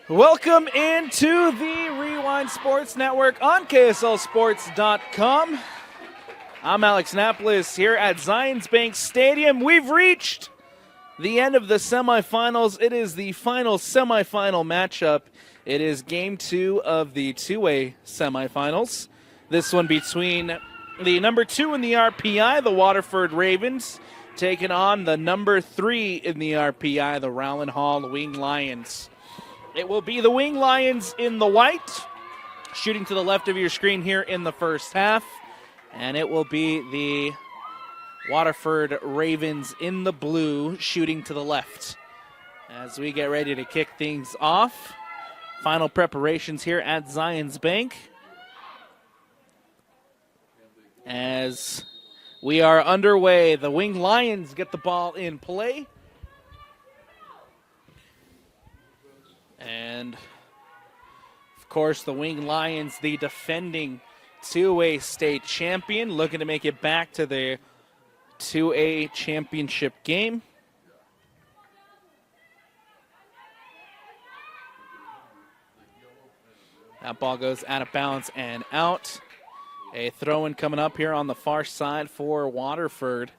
Welcome into the Rewind Sports Network on KSLSports.com. I'm Alex Napolis here at Zions Bank Stadium. We've reached the end of the semifinals. It is the final semifinal matchup. It is game 2 of the two-way semifinals. This one between the number 2 in the RPI, the Waterford Ravens, taking on the number 3 in the RPI, the Rowland Hall Wing Lions. It will be the Wing Lions in the white, shooting to the left of your screen here in the first half. And it will be the Waterford Ravens in the blue, shooting to the left. As we get ready to kick things off, final preparations here at Zions Bank. As we are underway, the Wing Lions get the ball in play. And, of course, the Wing Lions, the defending 2A state champion, looking to make it back to the 2A championship game. That ball goes out of bounds and out. A throw-in coming up here on the far side for Waterford.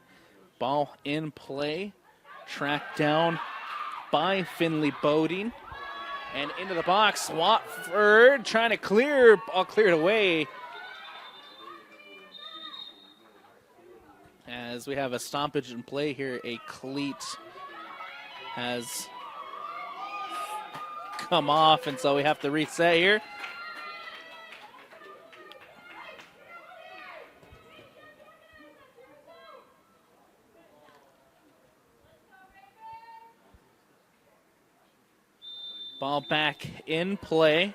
Ball in play, tracked down by Finley Bodine. And into the box, Watford trying to clear, ball cleared away. As we have a stoppage in play here, a cleat has come off, and so we have to reset here. Ball back in play.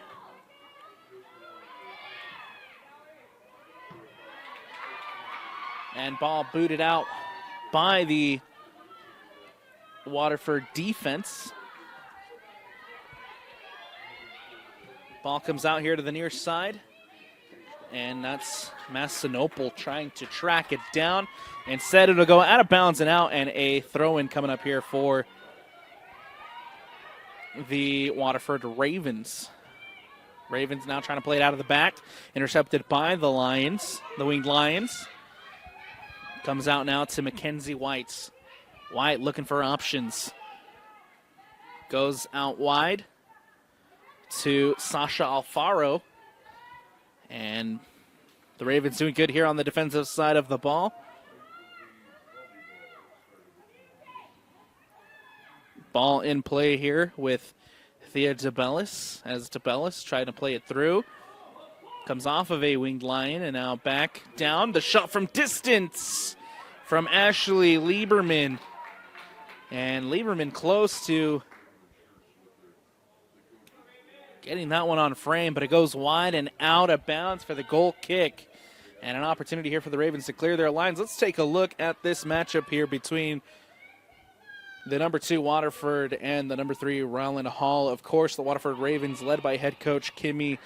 And ball booted out by the Waterford defense. Ball comes out here to the near side. And that's Massinopol trying to track it down. Instead, it'll go out of bounds and out, and a throw-in coming up here for the Waterford Ravens. Ravens now trying to play it out of the back. Intercepted by the Lions, the Winged Lions. Comes out now to Mackenzie White. White looking for options. Goes out wide to Sasha Alfaro. And the Ravens doing good here on the defensive side of the ball. Ball in play here with Thea DeBellis, as DeBellis trying to play it through. Comes off of a Winged Lion and now back down. The shot from distance from Ashley Lieberman. And Lieberman close to getting that one on frame, but it goes wide and out of bounds for the goal kick. And an opportunity here for the Ravens to clear their lines. Let's take a look at this matchup here between the number 2 Waterford and the number 3 Rowland Hall. Of course, the Waterford Ravens led by head coach Kimi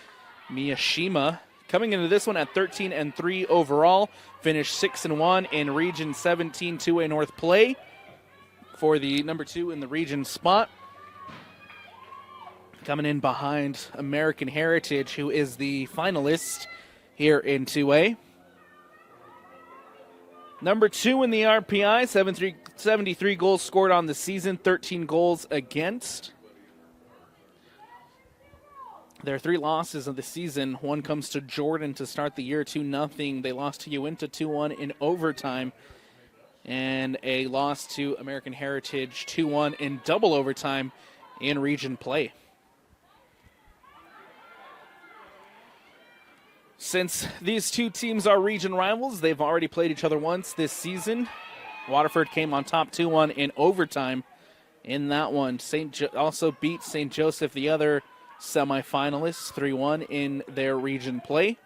Miyashima. Coming into this one at 13-3 overall. Finished 6-1 in Region 17 2A North play for the number 2 in the region spot. Coming in behind American Heritage, who is the finalist here in 2A. Number 2 in the RPI, 73 goals scored on the season, 13 goals against. Their 3 losses of the season, one comes to Jordan to start the year 2-0. They lost to Uinta 2-1 in overtime. And a loss to American Heritage 2-1 in double overtime in region play. Since these two teams are region rivals, they've already played each other once this season. Waterford came on top 2-1 in overtime in that one. Also beat St. Joseph, the other semifinalists, 3-1 in their region play.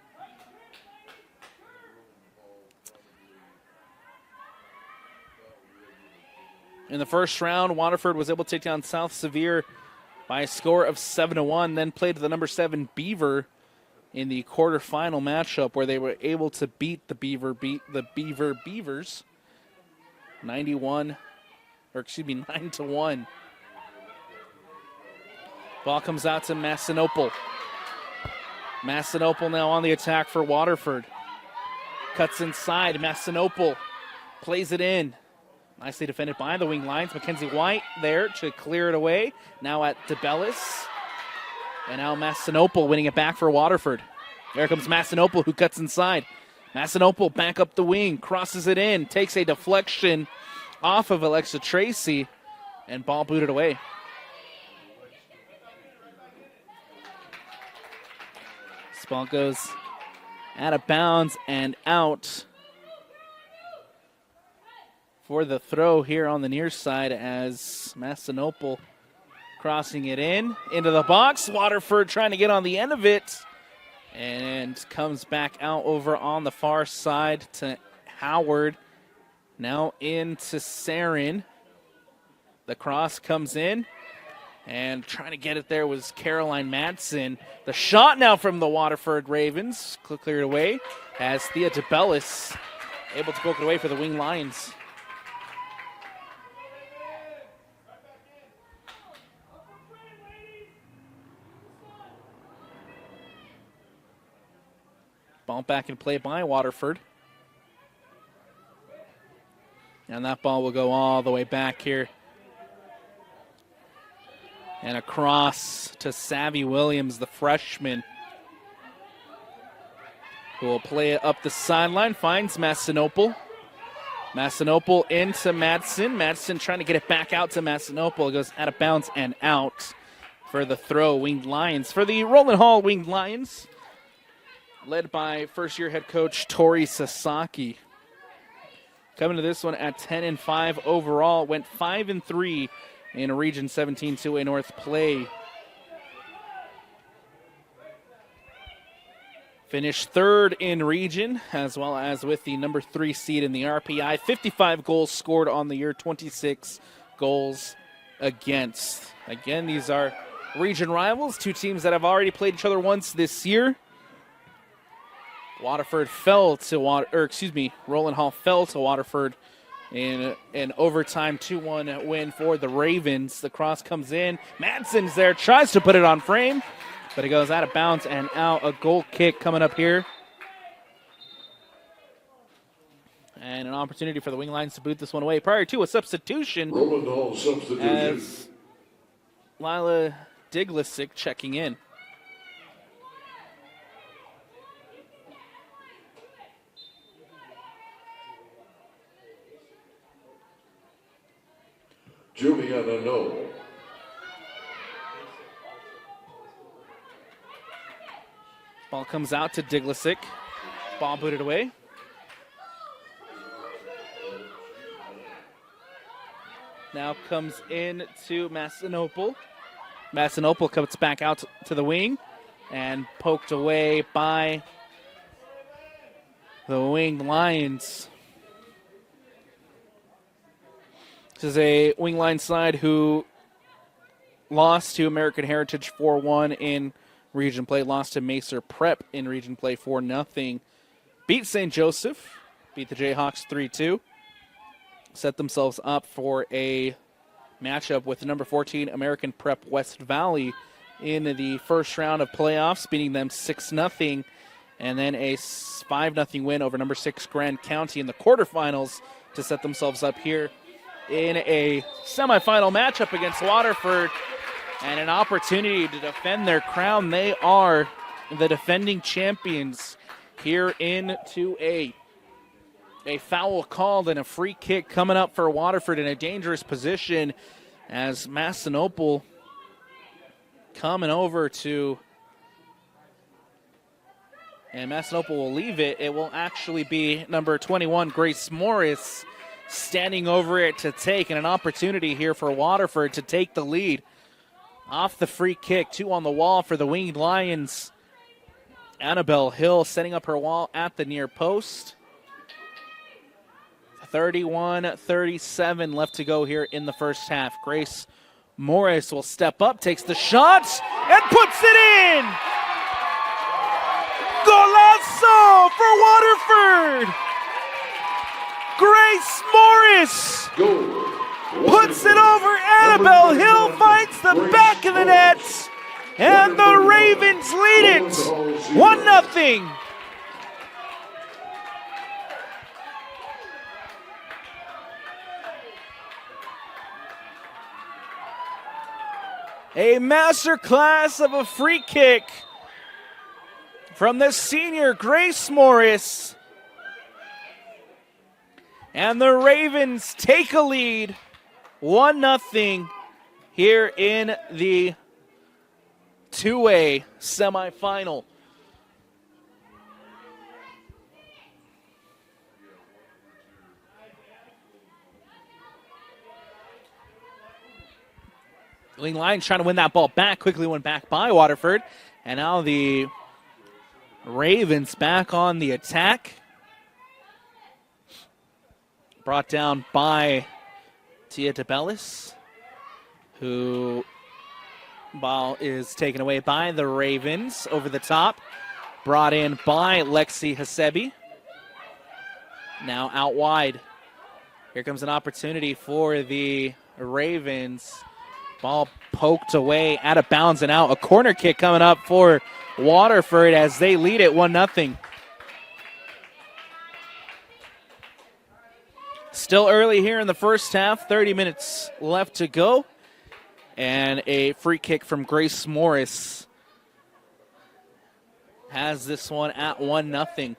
In the first round, Waterford was able to take down South Sevier by a score of 7-1, then played the number 7 Beaver in the quarterfinal matchup where they were able to beat the Beavers 9-1. Ball comes out to Massinopol. Massinopol now on the attack for Waterford. Cuts inside. Massinopol plays it in. Nicely defended by the wing lines. Mackenzie White there to clear it away. Now at DeBellis. And now Massinopol winning it back for Waterford. There comes Massinopol, who cuts inside. Massinopol back up the wing, crosses it in, takes a deflection off of Alexa Tracy, and ball booted away. This ball goes out of bounds and out for the throw here on the near side as Massinopol crossing it into the box. Waterford trying to get on the end of it and comes back out over on the far side to Howard. Now into Sarin. The cross comes in and trying to get it there was Caroline Madsen. The shot now from the Waterford Ravens cleared away as Thea DeBellis able to poke it away for the Wing Lions. Ball back in play by Waterford. And that ball will go all the way back here. And across to Savvy Williams, the freshman, who will play it up the sideline, finds Massinopol. Massinopol into Madsen. Madsen trying to get it back out to Massinopol. It goes out of bounds and out for the throw. Winged Lions. For the Rowland Hall Winged Lions, led by first-year head coach Tori Sasaki. Coming to this one at 10-5 overall. Went 5-3 in Region 17 2A North play. Finished third in region, as well as with the number 3 seed in the RPI. 55 goals scored on the year, 26 goals against. Again, these are region rivals, two teams that have already played each other once this year. Rowland Hall fell to Waterford in an overtime 2-1 win for the Ravens. The cross comes in. Madsen's there, tries to put it on frame, but it goes out of bounds and out. A goal kick coming up here. And an opportunity for the Wing Lions to boot this one away prior to a substitution. Rowland Hall substitution. As Lila Diglisick checking in. Juliana No. Ball comes out to Diglisick. Ball booted away. Now comes in to Massinopol. Massinopol comes back out to the wing and poked away by the Winged Lions. This is a Wing Line side who lost to American Heritage 4-1 in region play, lost to Macer Prep in region play 4-0. Beat St. Joseph, beat the Jayhawks 3-2. Set themselves up for a matchup with the number 14 American Prep West Valley in the first round of playoffs, beating them 6-0, and then a 5-0 win over number 6 Grand County in the quarterfinals to set themselves up here in a semifinal matchup against Waterford and an opportunity to defend their crown. They are the defending champions here in 2A. A foul called and a free kick coming up for Waterford in a dangerous position as Massinopol coming over to, and Massinopol will leave it. It will actually be number 21, Grace Morris, standing over it to take, and an opportunity here for Waterford to take the lead. Off the free kick, 2 on the wall for the Winged Lions. Annabelle Hill setting up her wall at the near post. 31-37 left to go here in the first half. Grace Morris will step up, takes the shot, and puts it in! Golazo for Waterford! Grace Morris puts it over Annabelle Hill, finds the back of the net, And the Ravens lead it 1-0. A masterclass of a free kick from the senior Grace Morris. And the Ravens take a lead 1-0 here in the two-way semifinal. Wing Lions trying to win that ball back, quickly went back by Waterford. And now the Ravens back on the attack. Brought down by Tia DeBellis, who ball is taken away by the Ravens over the top. Brought in by Lexi Hasebi. Now out wide. Here comes an opportunity for the Ravens. Ball poked away, out of bounds and out. A corner kick coming up for Waterford as they lead it 1-0. Still early here in the first half, 30 minutes left to go. And a free kick from Grace Morris has this one at 1-0.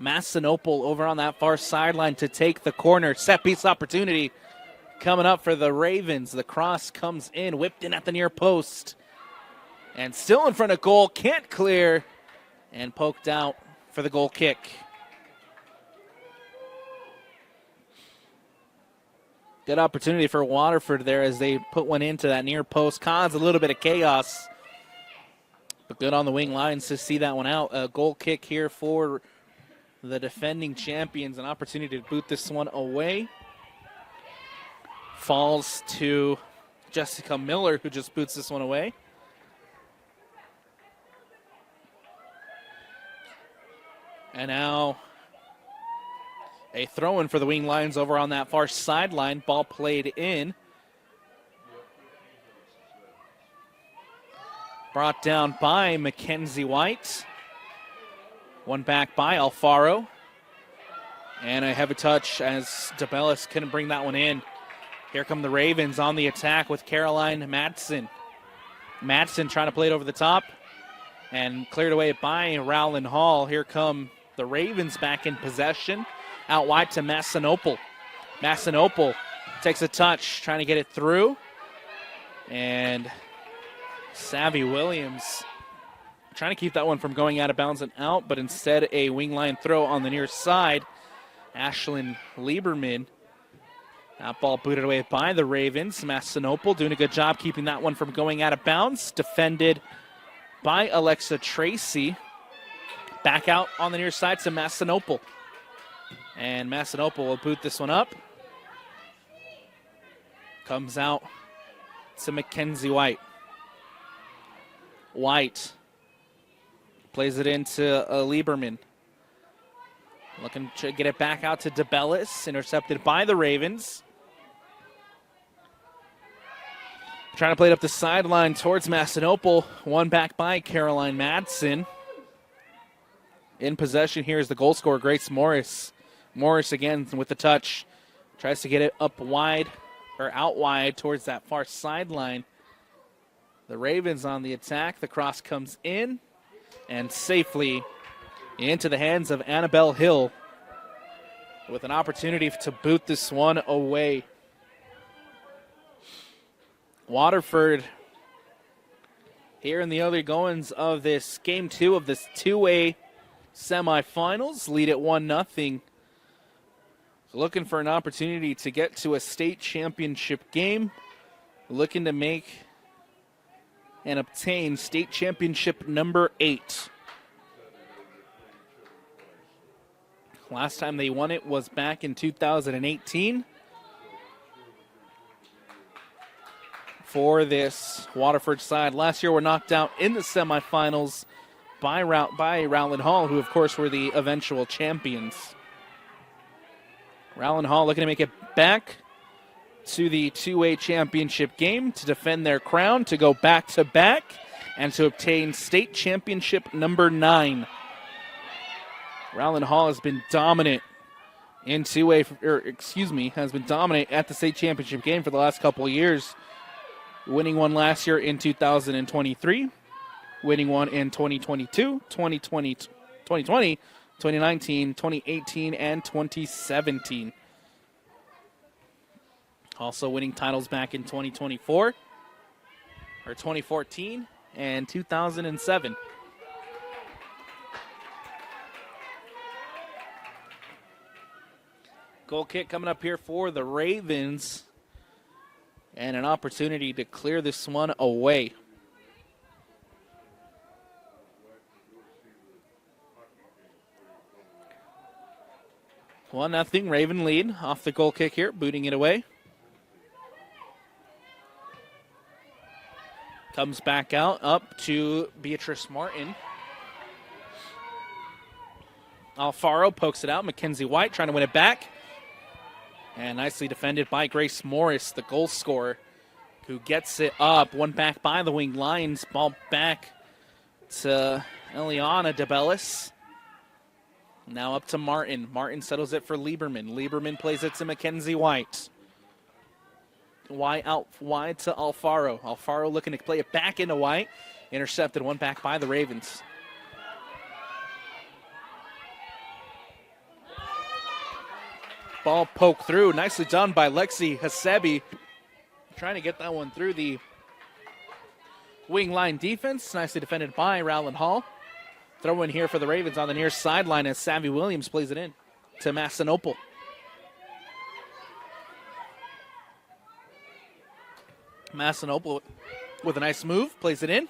Massinopol over on that far sideline to take the corner. Set piece opportunity coming up for the Ravens. The cross comes in, whipped in at the near post. And still in front of goal, can't clear. And poked out for the goal kick. Good opportunity for Waterford there as they put one into that near post. Cause a little bit of chaos. But good on the Wing Lions to see that one out. A goal kick here for the defending champions. An opportunity to boot this one away. Falls to Jessica Miller, who just boots this one away. And now a throw-in for the Wing Lions over on that far sideline. Ball played in. Brought down by Mackenzie White. One back by Alfaro. And a heavy touch as DeBellis couldn't bring that one in. Here come the Ravens on the attack with Caroline Madsen. Madsen trying to play it over the top and cleared away by Rowland Hall. Here come the Ravens back in possession. Out wide to Massinopol. Massinopol takes a touch, trying to get it through. And Savvy Williams trying to keep that one from going out of bounds and out, but instead a wing line throw on the near side. Ashlyn Lieberman. That ball booted away by the Ravens. Massinopol doing a good job keeping that one from going out of bounds. Defended by Alexa Tracy. Back out on the near side to Massinopol. And Massinopol will boot this one up. Comes out to Mackenzie White. White plays it into Lieberman. Looking to get it back out to DeBellis. Intercepted by the Ravens. Trying to play it up the sideline towards Massinopol. One back by Caroline Madsen. In possession here is the goal scorer, Grace Morris. Morris again with the touch. Tries to get it up wide, or out wide towards that far sideline. The Ravens on the attack. The cross comes in and safely into the hands of Annabelle Hill with an opportunity to boot this one away. Waterford here in the early goings of this game 2 of this two-way semifinals. Lead at 1-0. Looking for an opportunity to get to a state championship game. Looking to make and obtain state championship number 8. Last time they won it was back in 2018. For this Waterford side. Last year were knocked out in the semifinals by Rowland Hall, who of course were the eventual champions. Rowland Hall looking to make it back to the 2A championship game to defend their crown, to go back-to-back, and to obtain state championship number 9. Rowland Hall has been dominant in 2A, has been dominant at the state championship game for the last couple of years, winning one last year in 2023, winning one in 2022, 2020, 2019, 2018, and 2017. Also winning titles back in 2024, or 2014, and 2007. Goal kick coming up here for the Ravens, and an opportunity to clear this one away. 1-0 Raven lead off the goal kick here, booting it away. Comes back out, up to Beatrice Martin. Alfaro pokes it out. Mackenzie White trying to win it back. And nicely defended by Grace Morris, the goal scorer, who gets it up. One back by the wing lines. Ball back to Eliana DeBellis. Now up to Martin. Martin settles it for Lieberman. Lieberman plays it to Mackenzie White. White out wide to Alfaro. Alfaro looking to play it back into White. Intercepted, one back by the Ravens. Ball poked through. Nicely done by Lexi Hasebi. Trying to get that one through the wing line defense. Nicely defended by Rowland Hall. Throw in here for the Ravens on the near sideline as Savvy Williams plays it in to Massanopol. Massanopol with a nice move, plays it in.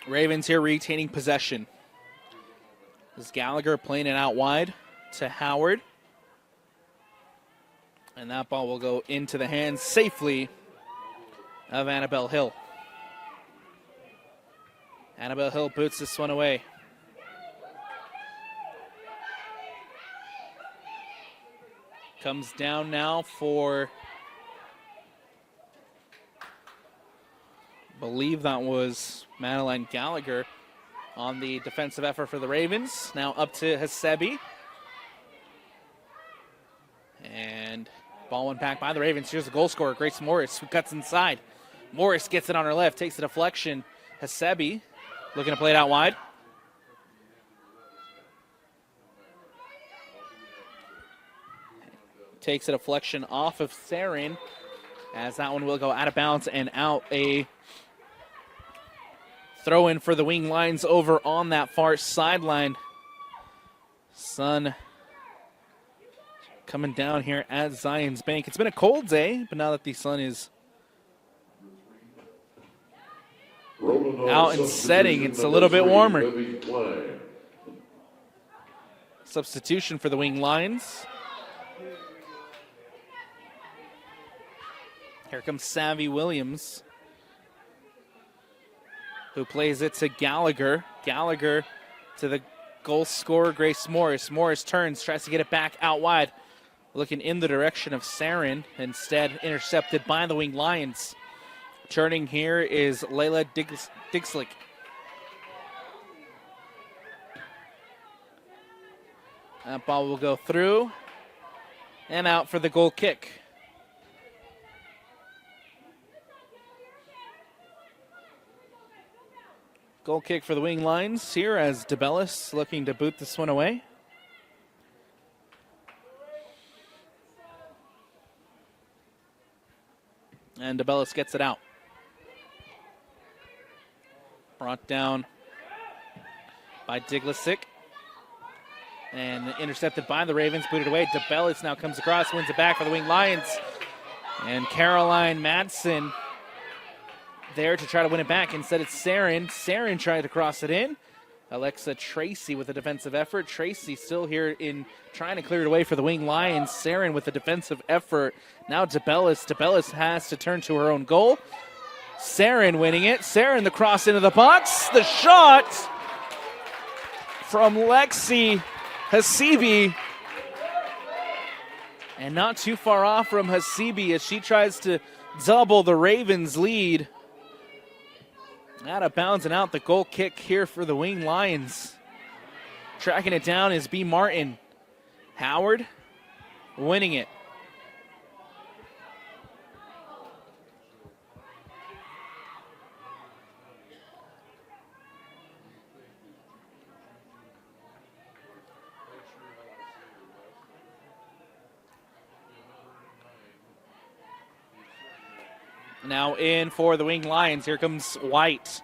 Ravens here retaining possession. This is Gallagher playing it out wide to Howard. And that ball will go into the hands safely of Annabelle Hill. Annabelle Hill boots this one away. Comes down now for, I believe that was Madeline Gallagher on the defensive effort for the Ravens. Now up to Hasebi. And ball went back by the Ravens. Here's the goal scorer, Grace Morris, who cuts inside. Morris gets it on her left, takes a deflection. Hasebi looking to play it out wide. Takes a deflection off of Sarin, as that one will go out of bounds and out. A throw in for the wing lines over on that far sideline. Sun coming down here at Zions Bank. It's been a cold day, but now that the sun is out and setting, it's a little bit warmer. Substitution for the wing lines. Here comes Savvy Williams, who plays it to Gallagher. Gallagher to the goal scorer, Grace Morris. Morris turns, tries to get it back out wide, looking in the direction of Sarin. Instead, intercepted by the wing Lions. Turning here is Layla Dixlick. That ball will go through and out for the goal kick. Goal kick for the wing lines here as DeBellis looking to boot this one away. And DeBellis gets it out. Brought down by Diglisic. And intercepted by the Ravens, booted away. DeBellis now comes across, wins it back for the wing Lions. And Caroline Madsen there to try to win it back. Instead, it's Sarin. Sarin tried to cross it in. Alexa Tracy with a defensive effort. Tracy still here in trying to clear it away for the wing Lions. Sarin with a defensive effort. Now DeBellis. DeBellis has to turn to her own goal. Sarin winning it. Sarin the cross into the box. The shot from Lexi Hasibi. And not too far off from Hasibi as she tries to double the Ravens' lead. Out of bounds and out the goal kick here for the Winged Lions. Tracking it down is B. Martin. Howard winning it. Now in for the Winged Lions. Here comes White.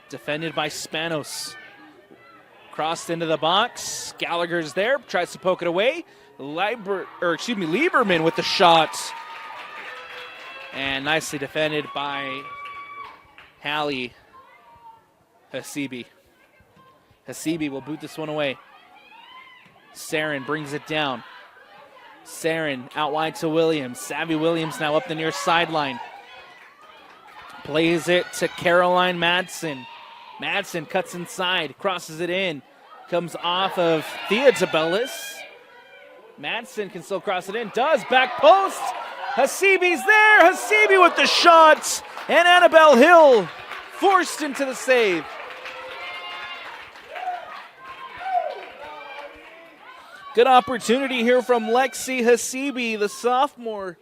Defended by Spanos. Crossed into the box. Gallagher's there. Tries to poke it away. Lieberman with the shot. And nicely defended by Hallie Hasibi. Hasibi will boot this one away. Sarin brings it down. Sarin out wide to Williams. Savvy Williams now up the near sideline. Plays it to Caroline Madsen. Madsen cuts inside, crosses it in. Comes off of Thea Zabelis. Madsen can still cross it in. Does. Back post. Hasibi's there. Hasibi with the shot. And Annabelle Hill forced into the save. Good opportunity here from Lexi Hasibi, the sophomore.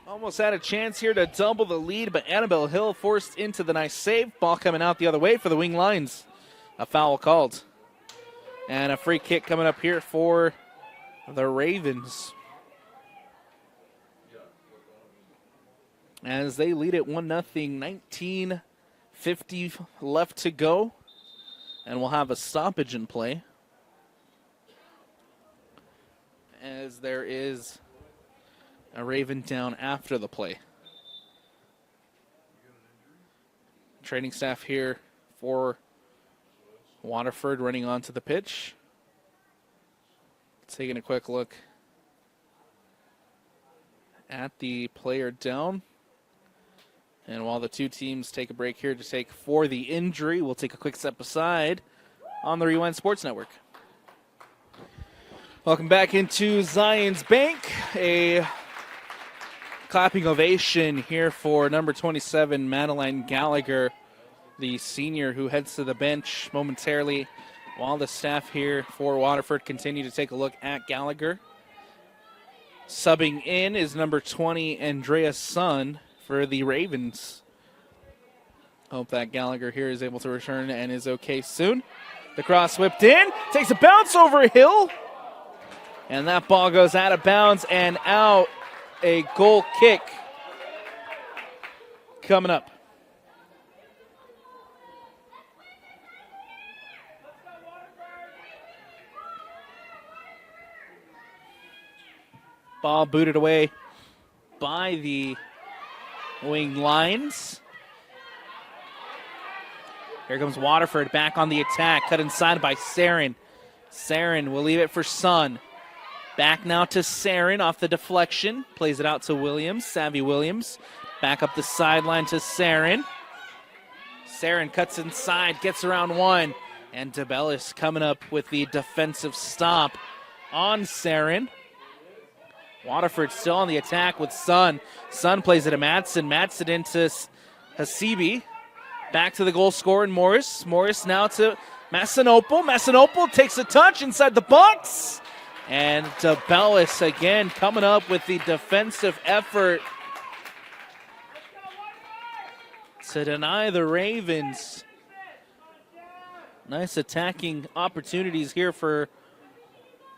Almost had a chance here to double the lead, but Annabelle Hill forced into the nice save. Ball coming out the other way for the Winged Lions. A foul called. And a free kick coming up here for the Ravens. As they lead it 1-0, 19:50 left to go. And we'll have a stoppage in play. As there is a Raven down after the play. Training staff here for Waterford running onto the pitch. Taking a quick look at the player down. And while the two teams take a break here to take for the injury, we'll take a quick step aside on the Rewind Sports Network. Welcome back into Zions Bank. A clapping ovation here for number 27, Madeline Gallagher, the senior who heads to the bench momentarily while the staff here for Waterford continue to take a look at Gallagher. Subbing in is number 20, Andrea Sun, for the Ravens. Hope that Gallagher here is able to return and is okay soon. The cross whipped in, takes a bounce over Hill, and that ball goes out of bounds and out. A goal kick coming up. Ball booted away by the Winged Lions. Here comes Waterford back on the attack. Cut inside by Sarin. Sarin will leave it for Sun. Back now to Sarin off the deflection. Plays it out to Williams. Savvy Williams. Back up the sideline to Sarin. Sarin cuts inside, gets around one. And DeBellis coming up with the defensive stop on Sarin. Waterford still on the attack with Sun. Sun plays it to Madsen. Madsen into Hasibi. Back to the goal scorer, Morris. Morris now to Massanopol. Massanopol takes a touch inside the box. And DeBellis again coming up with the defensive effort to deny the Ravens. Nice attacking opportunities here for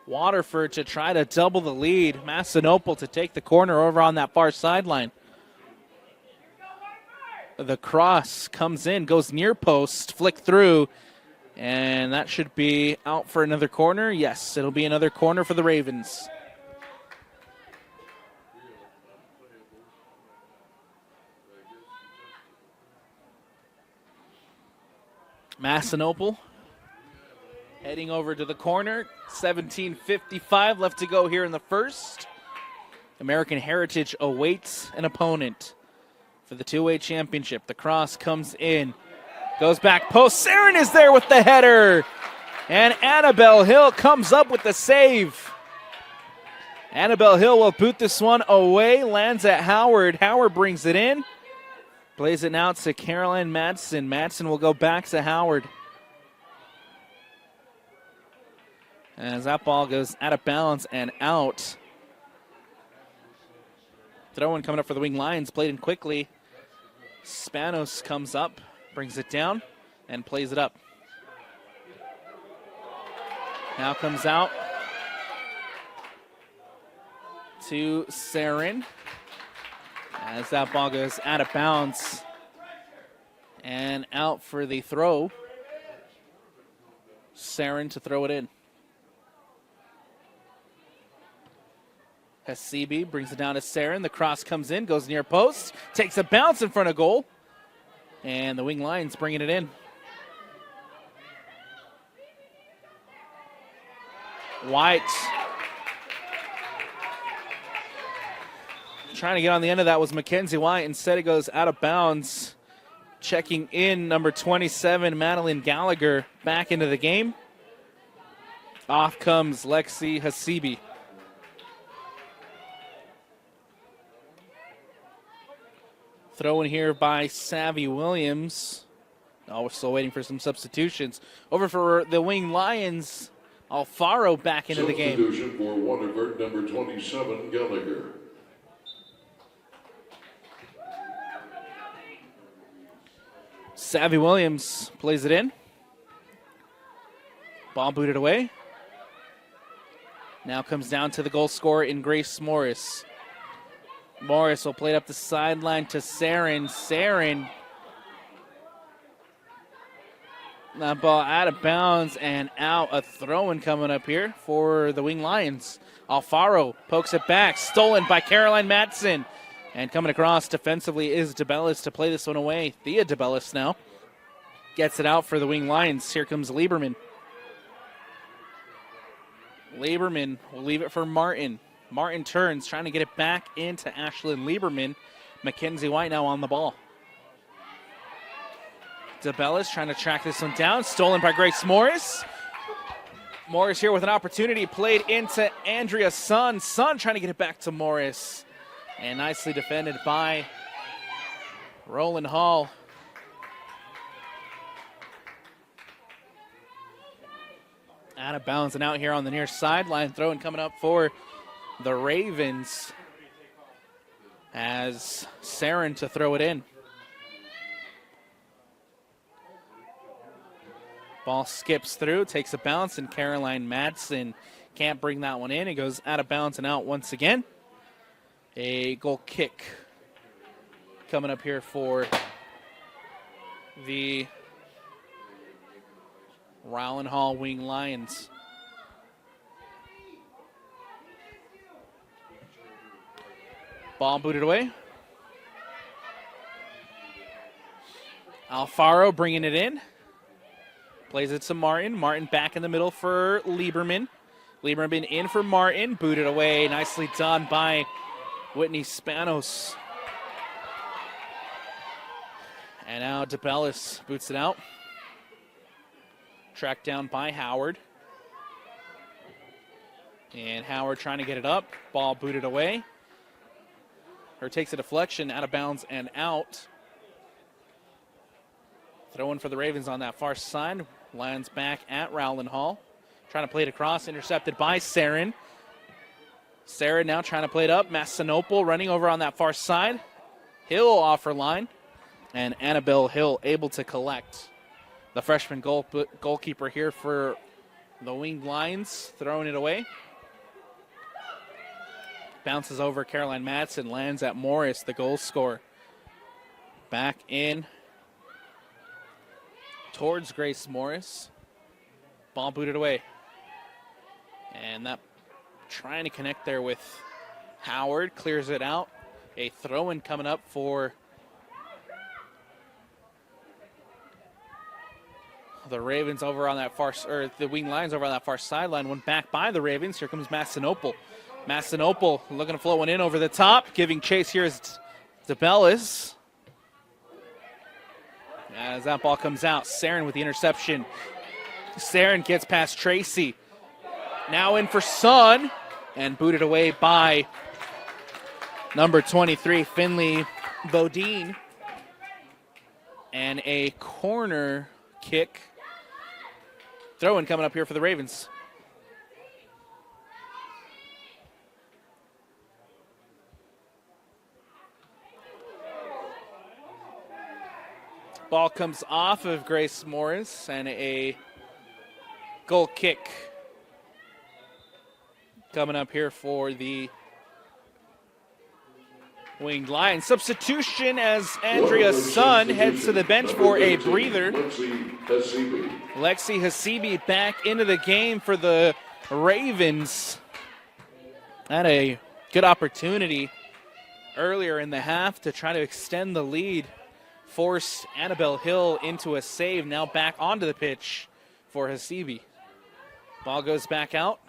Waterford to try to double the lead. Massanopol to take the corner over on that far sideline. The cross comes in, goes near post, flick through, and that should be out for another corner. Yes, it'll be another corner for the Ravens. Massanopol heading over to the corner. 17:55 left to go here in the first. American Heritage awaits an opponent for the two-way championship. The cross comes in. Goes back post. Sarin is there with the header. And Annabelle Hill comes up with the save. Annabelle Hill will boot this one away, lands at Howard. Howard brings it in. Plays it now to Caroline Madsen. Madsen will go back to Howard. As that ball goes out of bounds and out. Throw-in coming up for the Wing Lions, played in quickly. Spanos comes up, brings it down, and plays it up. Now comes out to Sarin. As that ball goes out of bounds and out for the throw. Sarin to throw it in. Hasibi brings it down to Sarin. The cross comes in, goes near post, takes a bounce in front of goal. And the Wing Lions bringing it in. White trying to get on the end of that was Mackenzie White. Instead, it goes out of bounds. Checking in, number 27, Madeline Gallagher, back into the game. Off comes Lexi Hasibi. Throw in here by Savvy Williams. Oh, we're still waiting for some substitutions. Over for the Wing Lions, Alfaro back into the game. Substitution for Waterford, number 27, Gallagher. Savvy Williams plays it in. Ball booted away. Now comes down to the goal scorer in Grace Morris. Morris will play it up the sideline to Sarin. Sarin. That ball out of bounds and out. A throw-in coming up here for the Wing Lions. Alfaro pokes it back. Stolen by Caroline Madsen. And coming across defensively is DeBellis to play this one away. Thea DeBellis now gets it out for the Wing Lions. Here comes Lieberman. Lieberman will leave it for Martin. Martin turns, trying to get it back into Ashlyn Lieberman. Mackenzie White now on the ball. DeBellis trying to track this one down. Stolen by Grace Morris. Morris here with an opportunity. Played into Andrea Sun. Sun trying to get it back to Morris. And nicely defended by Rowland Hall. Out of bounds and out here on the near sideline. Throw-in coming up for the Ravens. As Sarin to throw it in. Ball skips through, takes a bounce, and Caroline Madsen can't bring that one in. It goes out of bounds and out once again. A goal kick coming up here for the Rowland Hall Wing Lions. Ball booted away. Alfaro bringing it in. Plays it to Martin. Martin back in the middle for Lieberman. Lieberman in for Martin. Booted away. Nicely done by Whitney Spanos. And now DeBellis boots it out. Tracked down by Howard. And Howard trying to get it up. Ball booted away. Or takes a deflection out of bounds and out. Throw-in for the Ravens on that far side. Lands back at Rowland Hall. Trying to play it across. Intercepted by Sarin. Sarin now trying to play it up. Massinopol running over on that far side. Hill off her line. And Annabelle Hill able to collect. The freshman goalkeeper here for the Winged Lions. Throwing it away. Bounces over Caroline Madsen. Lands at Morris, the goal scorer. Back in towards Grace Morris. Ball booted away. And that trying to connect there with Howard. Clears it out. A throw-in coming up for the Ravens over on that far, or the Wing Lions over on that far sideline. One back by the Ravens. Here comes Massinopol. Massinopol looking to float one in over the top. Giving chase here is DeBellis. As that ball comes out, Sarin with the interception. Saren gets past Tracy. Now in for Sun, and booted away by number 23, Finley Bodine. And a corner kick. Throw-in coming up here for the Ravens. Ball comes off of Grace Morris, and a goal kick coming up here for the Winged Lions. Substitution as Andrea Sun heads to the bench for a breather. Lexi Hasibi back into the game for the Ravens. Had a good opportunity earlier in the half to try to extend the lead. Forced Annabelle Hill into a save. Now back onto the pitch for Hasibi. Ball goes back out.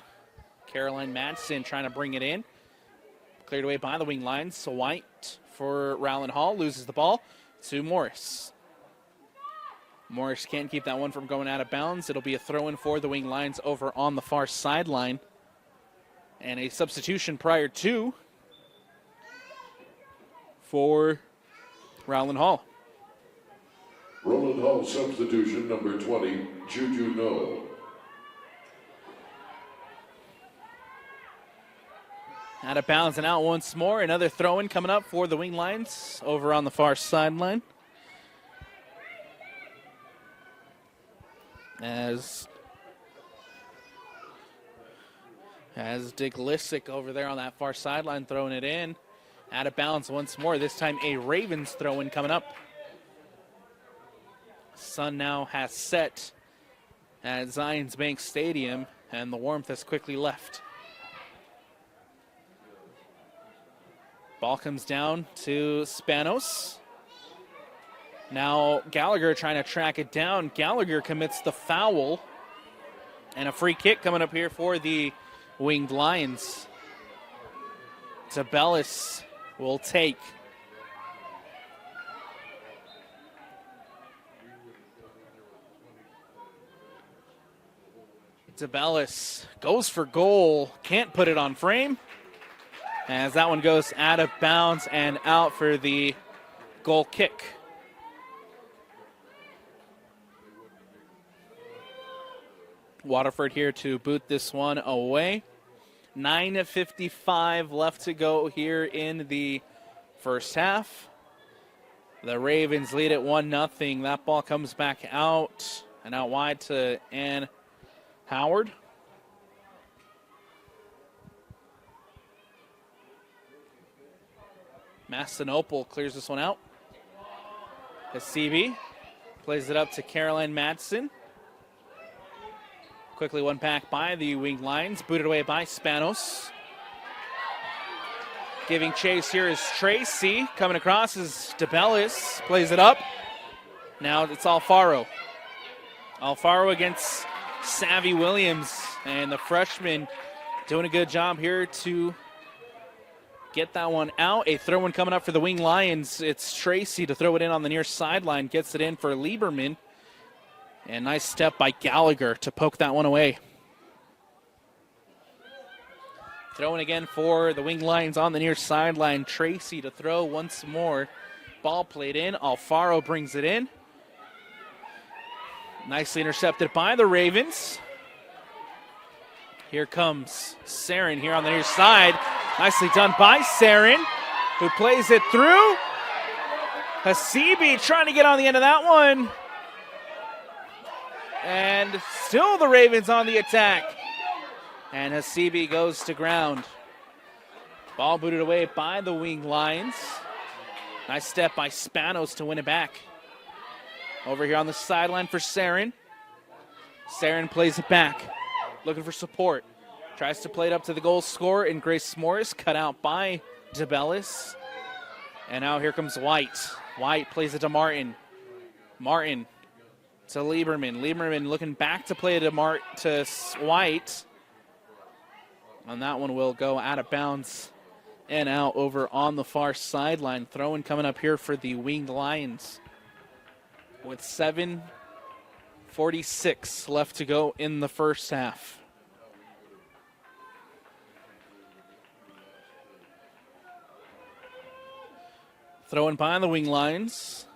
Caroline Madsen trying to bring it in. Cleared away by the Wing Lions. So White for Rowland Hall loses the ball to Morris. Morris can't keep that one from going out of bounds. It'll be a throw-in for the Wing Lions over on the far sideline. And a substitution prior to for Rowland Hall. Rowland Hall substitution, number 20, Juju No. Out of bounds and out once more. Another throw-in coming up for the Wing Lions over on the far sideline. As Dick Lissick over there on that far sideline throwing it in. Out of bounds once more. This time a Ravens throw-in coming up. Sun now has set at Zions Bank Stadium, and the warmth has quickly left. Ball comes down to Spanos. Now Gallagher trying to track it down. Gallagher commits the foul. And a free kick coming up here for the Winged Lions. Tabellis will take. Tabellis goes for goal. Can't put it on frame. As that one goes out of bounds and out for the goal kick. Waterford here to boot this one away. 9:55 left to go here in the first half. The Ravens lead at 1-0. That ball comes back out and out wide to Ann Howard. Mastinopol clears this one out. Hasibi plays it up to Caroline Madsen. Quickly one back by the Winged Lions. Booted away by Spanos. Giving chase here is Tracy. Coming across is DeBellis. Plays it up. Now it's Alfaro. Alfaro against Savvy Williams. And the freshman doing a good job here to get that one out. A throw-in coming up for the Wing Lions. It's Tracy to throw it in on the near sideline. Gets it in for Lieberman. And nice step by Gallagher to poke that one away. Throwing again for the Wing Lions on the near sideline. Tracy to throw once more. Ball played in. Alfaro brings it in. Nicely intercepted by the Ravens. Here comes Saren here on the near side. Nicely done by Saren, who plays it through. Hasibi trying to get on the end of that one. And still the Ravens on the attack. And Hasibi goes to ground. Ball booted away by the Wing Lions. Nice step by Spanos to win it back. Over here on the sideline for Saren. Saren plays it back. Looking for support. Tries to play it up to the goal scorer in Grace Morris. Cut out by DeBellis. And now here comes White. White plays it to Martin. Martin to Lieberman. Lieberman looking back to play to White. And that one will go out of bounds and out over on the far sideline. Throw-in coming up here for the Winged Lions. With 7:15 .46 left to go in the first half. Throwing by the wing lines.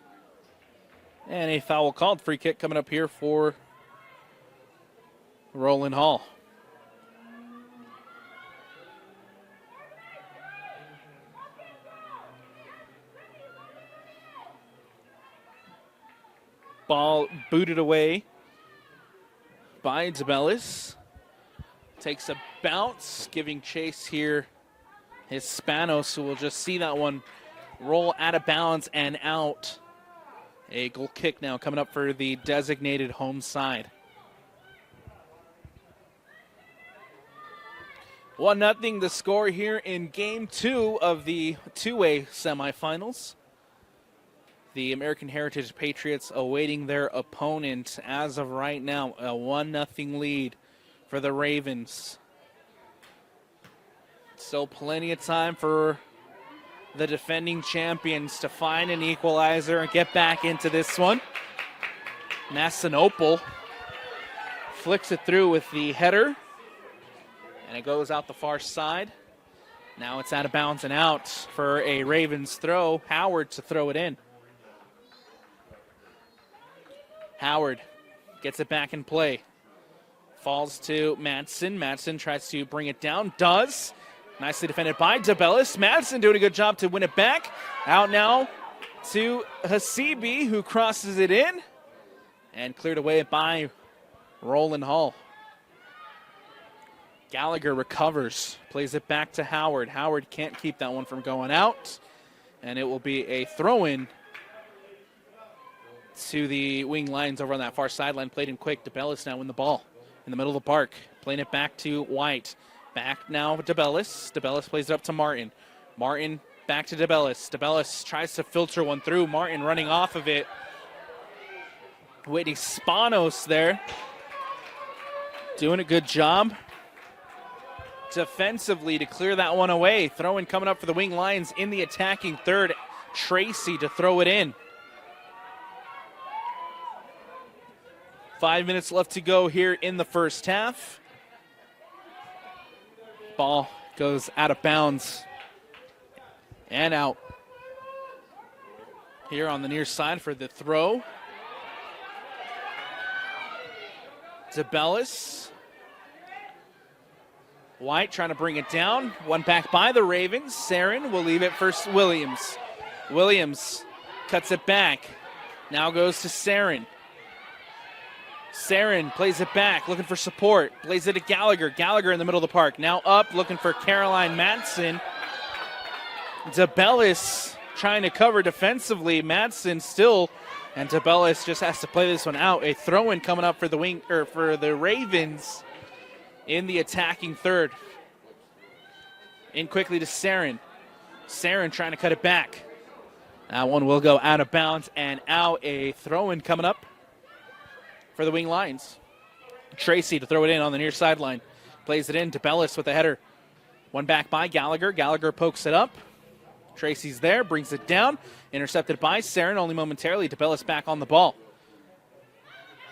And a foul called. Free kick coming up here for Rowland Hall. Ball booted away by DeBellis. Takes a bounce, giving chase here. Hispanos, who will just see that one roll out of bounds and out. A goal kick now coming up for the designated home side. 1-0 the score here in Game 2 of the two-way semifinals. The American Heritage Patriots awaiting their opponent as of right now. A 1-0 lead for the Ravens. Still plenty of time for the defending champions to find an equalizer and get back into this one. Massinopol flicks it through with the header, and it goes out the far side. Now it's out of bounds and out for a Ravens throw. Howard to throw it in. Howard gets it back in play. Falls to Madsen. Madsen tries to bring it down. Does. Nicely defended by DeBellis. Madsen doing a good job to win it back. Out now to Hasibi, who crosses it in. And cleared away by Rowland Hall. Gallagher recovers. Plays it back to Howard. Howard can't keep that one from going out. And it will be a throw-in to the wing lines over on that far sideline. Played in quick. DeBellis now in the ball in the middle of the park. Playing it back to White. Back now to DeBellis. DeBellis plays it up to Martin. Martin back to DeBellis. DeBellis tries to filter one through. Martin running off of it. Whitney Spanos there. Doing a good job defensively to clear that one away. Throw-in coming up for the wing lines in the attacking third. Tracy to throw it in. 5 minutes left to go here in the first half. Ball goes out of bounds and out. Here on the near side for the throw. DeBellis. White trying to bring it down. One back by the Ravens. Sarin will leave it for Williams. Williams cuts it back. Now goes to Sarin. Sarin plays it back, looking for support. Plays it to Gallagher. Gallagher in the middle of the park. Now up, looking for Caroline Madsen. DeBellis trying to cover defensively. Madsen still, and DeBellis just has to play this one out. A throw-in coming up for the wing or for the Ravens in the attacking third. In quickly to Sarin. Sarin trying to cut it back. That one will go out of bounds and out. A throw-in coming up for the wing lines. Tracy to throw it in on the near sideline. Plays it in. DeBellis with the header. One back by Gallagher. Gallagher pokes it up. Tracy's there. Brings it down. Intercepted by Sarin only momentarily. DeBellis back on the ball.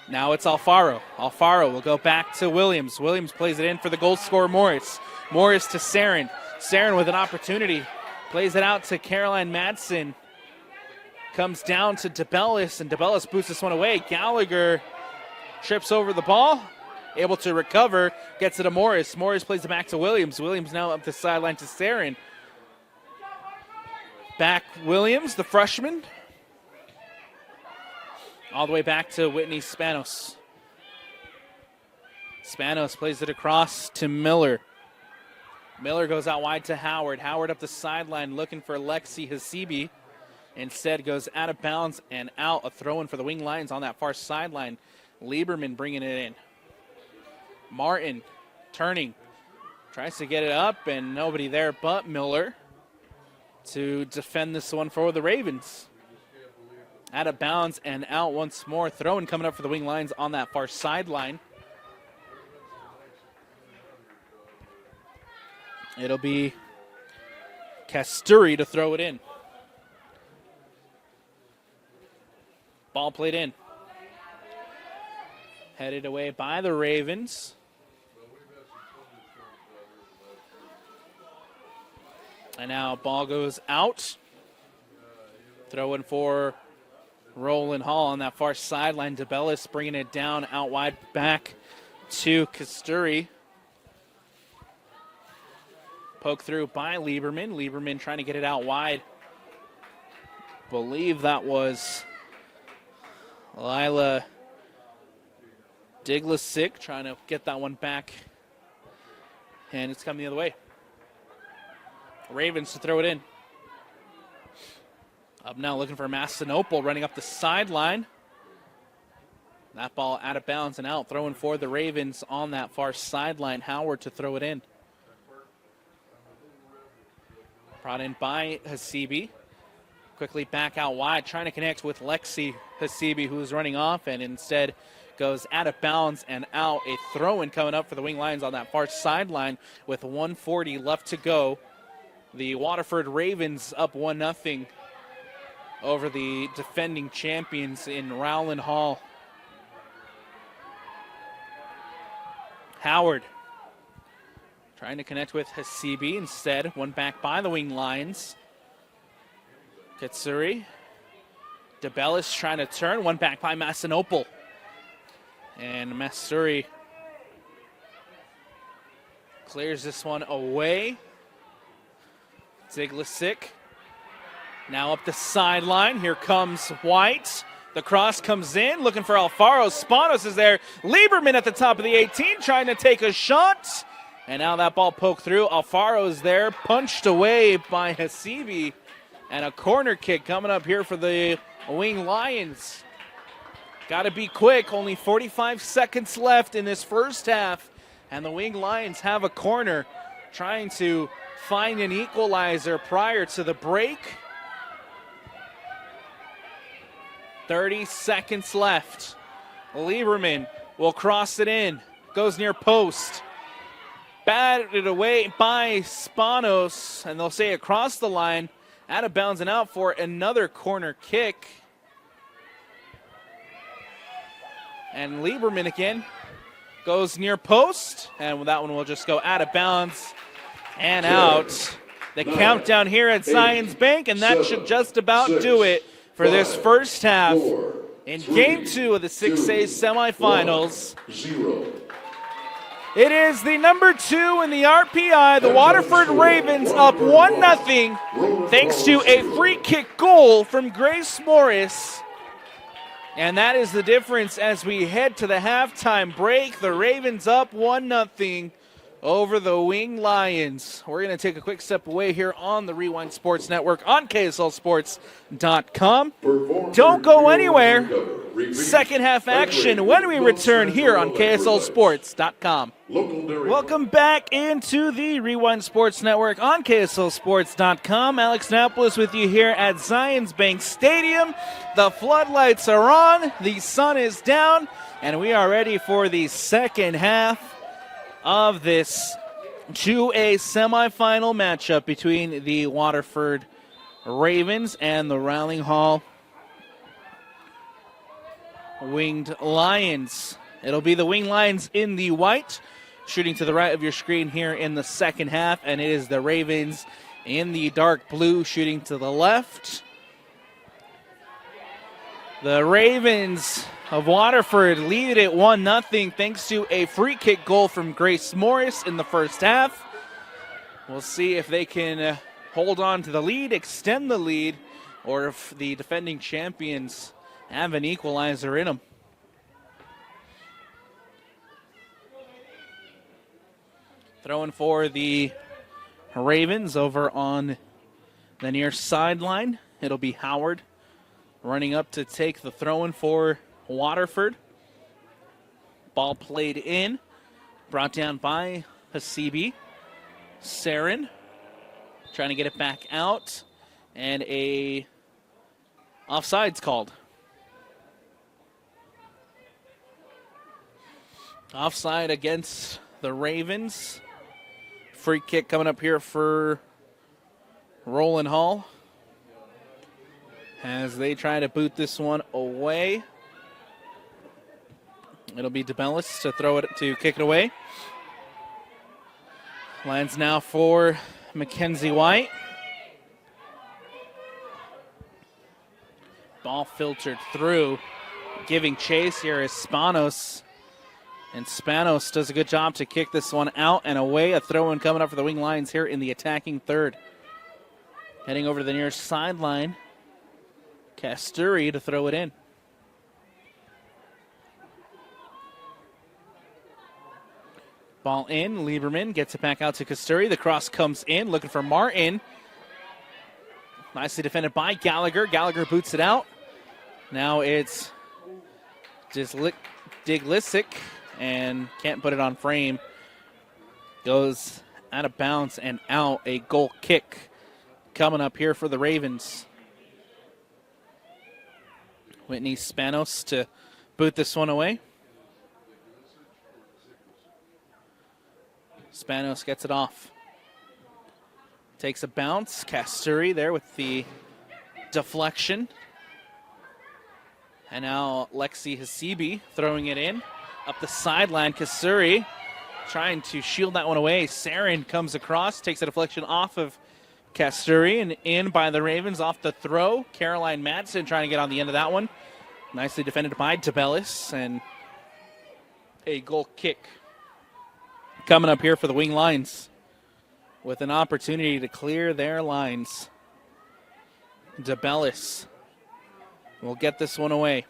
Now it's Alfaro. Alfaro will go back to Williams. Williams plays it in for the goal scorer Morris. Morris to Sarin. Sarin with an opportunity. Plays it out to Caroline Madsen. Comes down to DeBellis, and DeBellis boots this one away. Gallagher trips over the ball, able to recover, gets it to Morris. Morris plays it back to Williams. Williams now up the sideline to Sarin. Back Williams, the freshman. All the way back to Whitney Spanos. Spanos plays it across to Miller. Miller goes out wide to Howard. Howard up the sideline looking for Lexi Hasibi. Instead goes out of bounds and out. A throw-in for the wing lines on that far sideline. Lieberman bringing it in. Martin turning. Tries to get it up, and nobody there but Miller to defend this one for the Ravens. Out of bounds and out once more. Throw-in coming up for the wing lines on that far sideline. It'll be Casturi to throw it in. Ball played in. Headed away by the Ravens. And now ball goes out. Throwing for Rowland Hall on that far sideline. DeBellis bringing it down out wide back to Kasturi. Poke through by Lieberman. Lieberman trying to get it out wide. Believe that was Lila Diglasick trying to get that one back. And it's coming the other way. Ravens to throw it in. Up now looking for Massinopol running up the sideline. That ball out of bounds and out. Throwing for the Ravens on that far sideline. Howard to throw it in. Brought in by Hasibi. Quickly back out wide, trying to connect with Lexi Hasibi, who's running off, and instead goes out of bounds and out. A throw-in coming up for the Wing Lions on that far sideline with 1:40 left to go. The Waterford Ravens up 1-0 over the defending champions in Rowland Hall. Howard trying to connect with Hasibi instead. One back by the Wing Lions. Katsuri. DeBellis trying to turn. One back by Massinopol. And Masuri clears this one away. Ziglasick now up the sideline. Here comes White. The cross comes in, looking for Alfaro. Spanos is there. Lieberman at the top of the 18, trying to take a shot. And now that ball poked through. Alfaro is there, punched away by Hasibi. And a corner kick coming up here for the Wing Lions. Got to be quick. Only 45 seconds left in this first half. And the Wing Lions have a corner, trying to find an equalizer prior to the break. 30 seconds left. Lieberman will cross it in. Goes near post. Batted away by Spanos. And they'll say across the line. Out of bounds and out for another corner kick. And Lieberman again goes near post. And that one will just go out of bounds and out. The countdown here at Zions Bank, and that should just about do it for this first half in Game 2 of the 6A semifinals. It is the number 2 in the RPI, the Waterford Ravens, up 1-0 thanks to a free kick goal from Grace Morris. And that is the difference as we head to the halftime break. The Ravens up 1-0 over the Wing Lions. We're going to take a quick step away here on the Rewind Sports Network on KSLSports.com. Don't go anywhere. Second half action when we return here on KSLSports.com. Welcome back into the Rewind Sports Network on KSLSports.com. Alex Napolis with you here at Zions Bank Stadium. The floodlights are on, the sun is down, and we are ready for the second half of this 2A semifinal matchup between the Waterford Ravens and the Rowling Hall Winged Lions. It'll be the Winged Lions in the white, shooting to the right of your screen here in the second half, and it is the Ravens in the dark blue, shooting to the left. The Ravens of Waterford lead it 1-0 thanks to a free kick goal from Grace Morris in the first half. We'll see if they can hold on to the lead, extend the lead, or if the defending champions have an equalizer in them. Throwing for the Ravens over on the near sideline. It'll be Howard running up to take the throw-in for Waterford. Ball played in. Brought down by Hasibi. Sarin trying to get it back out. And a offside's called. Offside against the Ravens. Free kick coming up here for Rowland Hall as they try to boot this one away. It'll be DeBellis to kick it away. Lands now for Mackenzie White. Ball filtered through. Giving chase here is Spanos. And Spanos does a good job to kick this one out and away. A throw-in coming up for the Wing Lions here in the attacking third. Heading over to the near sideline. Casturi to throw it in. Ball in. Lieberman gets it back out to Casturi. The cross comes in, looking for Martin. Nicely defended by Gallagher. Gallagher boots it out. Now it's Diglisic and can't put it on frame. Goes out of bounds and out. A goal kick coming up here for the Ravens. Whitney Spanos to boot this one away. Spanos gets it off. Takes a bounce. Casturi there with the deflection. And now Lexi Hasibi throwing it in. Up the sideline, Casturi trying to shield that one away. Sarin comes across, takes a deflection off of Casturi and in by the Ravens off the throw. Caroline Madsen trying to get on the end of that one. Nicely defended by DeBellis, and a goal kick coming up here for the Wing Lions with an opportunity to clear their lines. DeBellis will get this one away.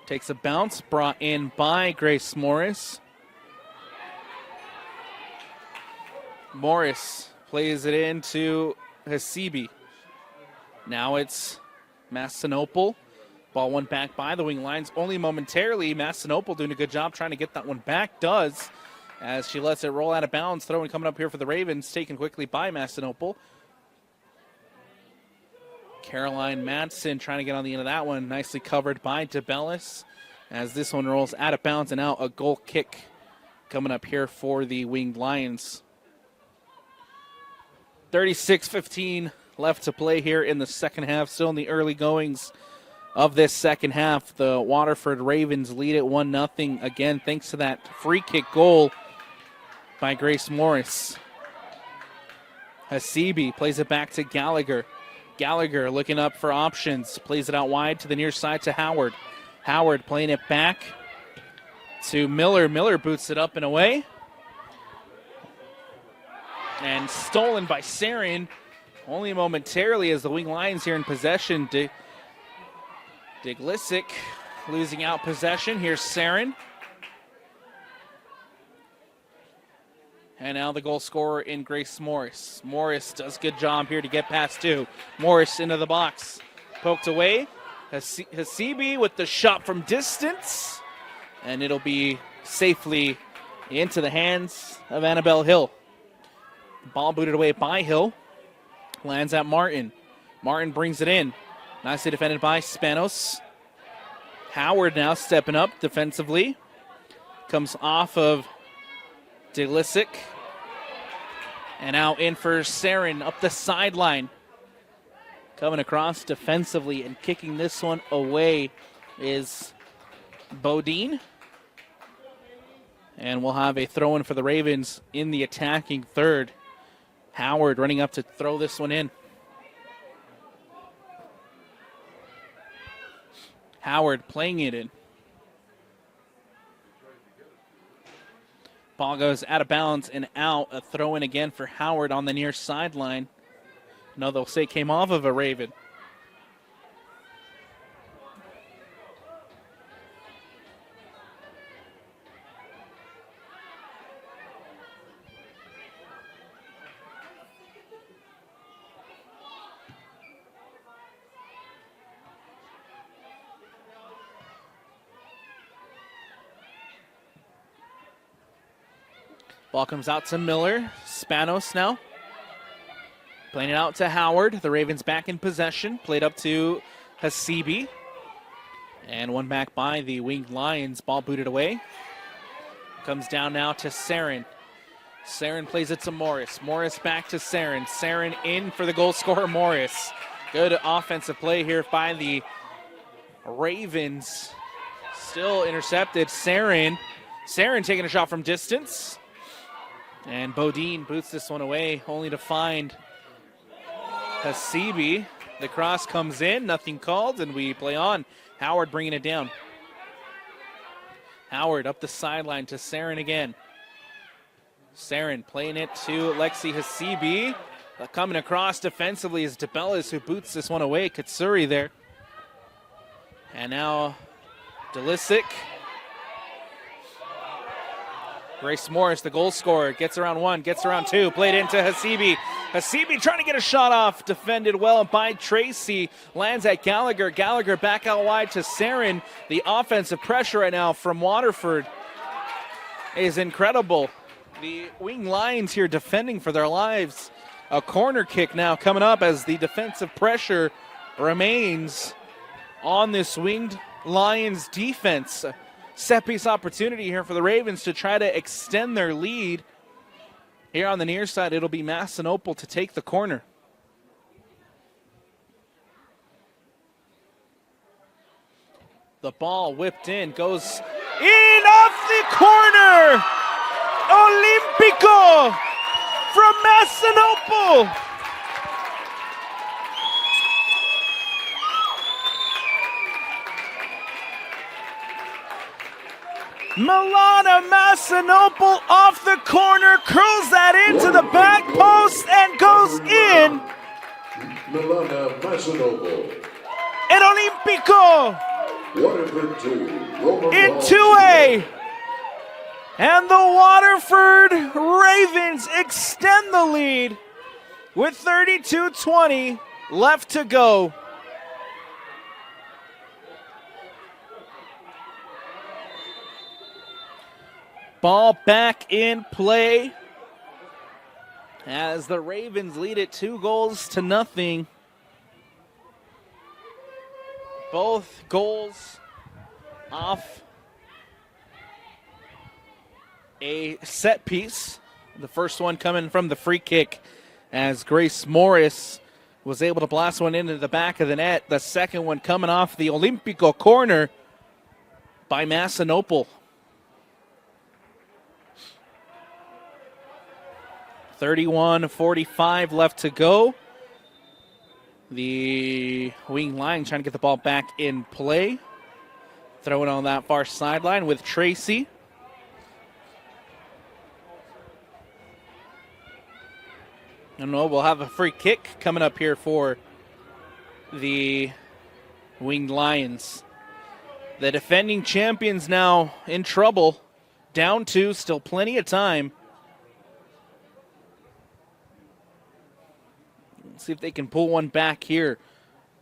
Takes a bounce, brought in by Grace Morris. Morris plays it into Hasibi. Now it's Massinopol. Ball went back by the Wing Lions only momentarily. Massinopol doing a good job trying to get that one back. Does, as she lets it roll out of bounds. Throwing coming up here for the Ravens. Taken quickly by Massinopol. Caroline Madsen trying to get on the end of that one. Nicely covered by DeBellis. As this one rolls out of bounds and out. A goal kick coming up here for the Winged Lions. 36-15 left to play here in the second half. Still in the early goings of this second half. The Waterford Ravens lead it 1-0. Again, thanks to that free kick goal by Grace Morris. Hasibi plays it back to Gallagher. Gallagher looking up for options. Plays it out wide to the near side to Howard. Howard playing it back to Miller. Miller boots it up and away. And stolen by Sarin only momentarily as the Wing Lions here in possession. Diglisic losing out possession. Here's Sarin. And now the goal scorer in Grace Morris. Morris does a good job here to get past two. Morris into the box. Poked away. Hasibi with the shot from distance. And it'll be safely into the hands of Annabelle Hill. Ball booted away by Hill. Lands at Martin. Martin brings it in. Nicely defended by Spanos. Howard now stepping up defensively. Comes off of Diglisic. And now in for Sarin up the sideline. Coming across defensively and kicking this one away is Bodine. And we'll have a throw-in for the Ravens in the attacking third. Howard running up to throw this one in. Howard playing it in. Ball goes out of bounds and out. A throw in again for Howard on the near sideline. No, they'll say came off of a Raven. Ball comes out to Miller. Spanos now. Playing it out to Howard. The Ravens back in possession. Played up to Hasibi. And one back by the Winged Lions. Ball booted away. Comes down now to Sarin. Sarin plays it to Morris. Morris back to Sarin. Sarin in for the goal scorer, Morris. Good offensive play here by the Ravens. Still intercepted. Sarin taking a shot from distance. And Bodine boots this one away, only to find Hasibi. The cross comes in, nothing called, and we play on. Howard bringing it down. Howard up the sideline to Sarin again. Sarin playing it to Lexi Hasibi. Coming across defensively is DeBellis, who boots this one away. Katsuri there. And now Delisic. Grace Morris, the goal scorer, gets around one, gets around two, played into Hasibi. Hasibi trying to get a shot off, defended well by Tracy, lands at Gallagher. Gallagher back out wide to Sarin. The offensive pressure right now from Waterford is incredible. The Wing Lions here defending for their lives. A corner kick now coming up as the defensive pressure remains on this Winged Lions defense. Set piece opportunity here for the Ravens to try to extend their lead. Here on the near side, it'll be Massinopol to take the corner. The ball whipped in, goes in off the corner. Olympico from Massinopol. Milana Massinopol off the corner, curls that into the back post and goes in. Milana Massinopol. And Olympico Waterford 2. in 2A. And the Waterford Ravens extend the lead with 32-20 left to go. Ball back in play as the Ravens lead it 2-0. Both goals off a set piece. The first one coming from the free kick as Grace Morris was able to blast one into the back of the net. The second one coming off the Olympico corner by Massinopol. 31-45 left to go. The Wing Lion trying to get the ball back in play. Throw it on that far sideline with Tracy. And we'll have a free kick coming up here for the Winged Lions. The defending champions now in trouble. Down 2, still plenty of time. See if they can pull one back here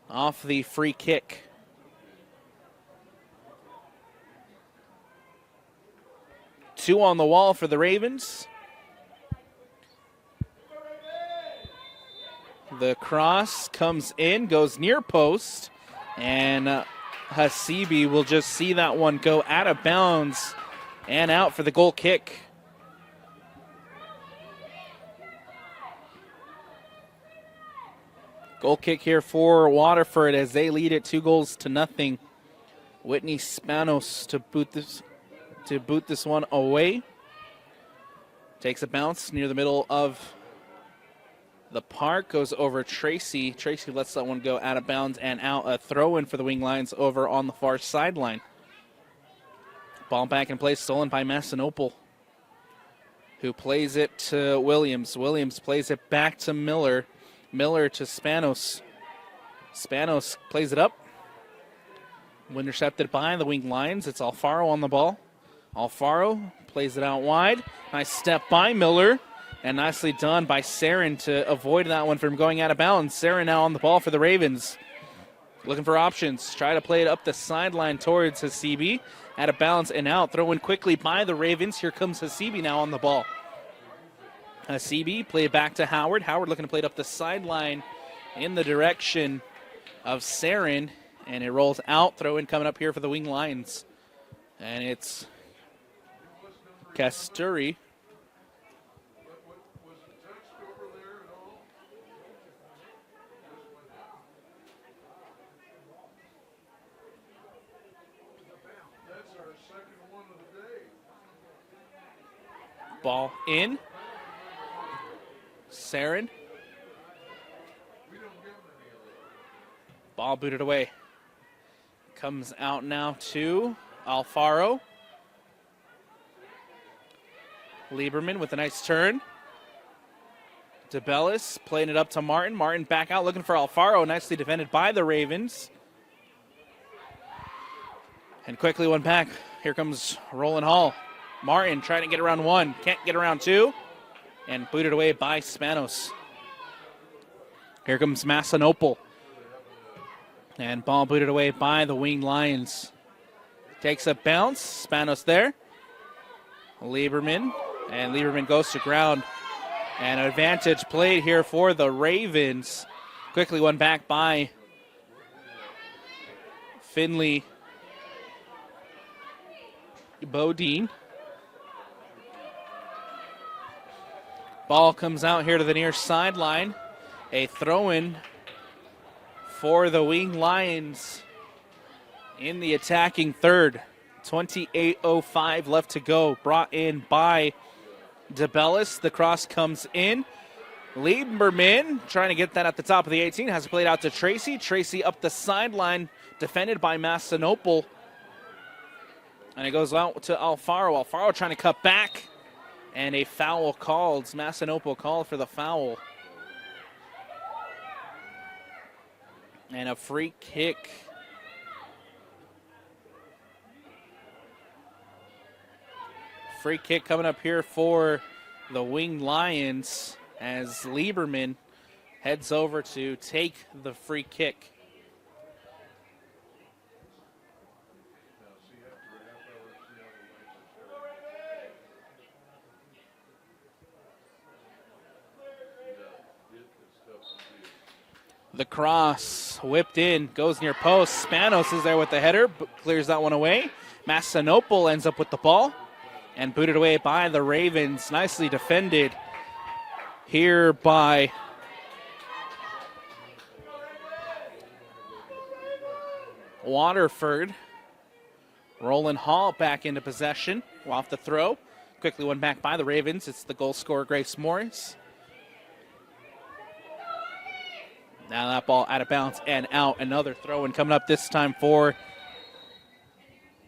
off the free kick. Two on the wall for the Ravens. The cross comes in, goes near post, and Hasibi will just see that one go out of bounds and out for the goal kick. Goal kick here for Waterford as they lead it 2-0. Whitney Spanos to boot this one away. Takes a bounce near the middle of the park, goes over Tracy. Tracy lets that one go out of bounds and out. A throw in for the Wing Lions over on the far sideline. Ball back in play, stolen by Massinopol, who plays it to Williams. Williams plays it back to Miller. Miller to Spanos. Spanos plays it up. Intercepted by the Wing Lions. It's Alfaro on the ball. Alfaro plays it out wide. Nice step by Miller. And nicely done by Sarin to avoid that one from going out of bounds. Sarin now on the ball for the Ravens. Looking for options. Try to play it up the sideline towards Hasibi. Out of bounds and out. Throw in quickly by the Ravens. Here comes Hasibi now on the ball. Hasibi play it back to Howard. Howard looking to play it up the sideline in the direction of Sarin. And it rolls out. Throw in coming up here for the Wing Lions. And it's Casturi. Ball in. Sarin. Ball booted away. Comes out now to Alfaro. Lieberman with a nice turn. DeBellis playing it up to Martin. Martin back out looking for Alfaro. Nicely defended by the Ravens. And quickly one back. Here comes Rowland Hall. Martin trying to get around one. Can't get around two. And booted away by Spanos. Here comes Massanopol. And ball booted away by the Winged Lions. Takes a bounce. Spanos there. Lieberman. And Lieberman goes to ground. And an advantage played here for the Ravens. Quickly one back by Finley Bodine. Ball comes out here to the near sideline. A throw-in for the Winged Lions in the attacking third. 28:05 left to go. Brought in by DeBellis. The cross comes in. Lieberman trying to get that at the top of the 18. Has it played out to Tracy. Tracy up the sideline. Defended by Massanopol. And it goes out to Alfaro. Alfaro trying to cut back. And a foul called. Massanopol called for the foul. And a free kick. Free kick coming up here for the Winged Lions as Lieberman heads over to take the free kick. The cross whipped in, goes near post. Spanos is there with the header, but clears that one away. Massanopol ends up with the ball and booted away by the Ravens. Nicely defended here by Waterford. Rowland Hall back into possession off the throw. Quickly one back by the Ravens. It's the goal scorer, Grace Morris. Now that ball out of bounds and out. Another throw in coming up this time for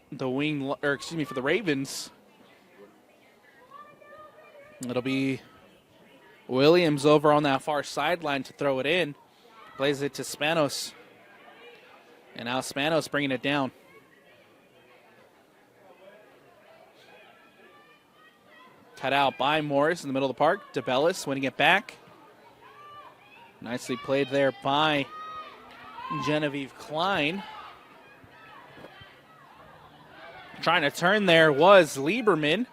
the for the Ravens. It'll be Williams over on that far sideline to throw it in. Plays it to Spanos. And now Spanos bringing it down. Cut out by Morris in the middle of the park. DeBellis winning it back. Nicely played there by Genevieve Klein. Trying to turn there was Lieberman.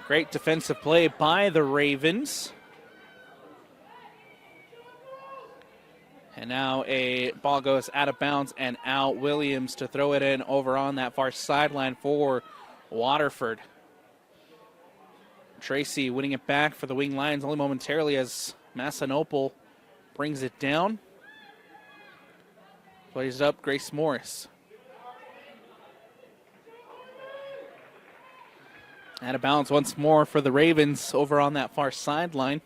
Great defensive play by the Ravens. And now a ball goes out of bounds and out. Williams to throw it in over on that far sideline for Waterford. Tracy winning it back for the Winged Lions only momentarily as Massanopol brings it down. Plays it up, Grace Morris. Out of bounds once more for the Ravens over on that far sideline.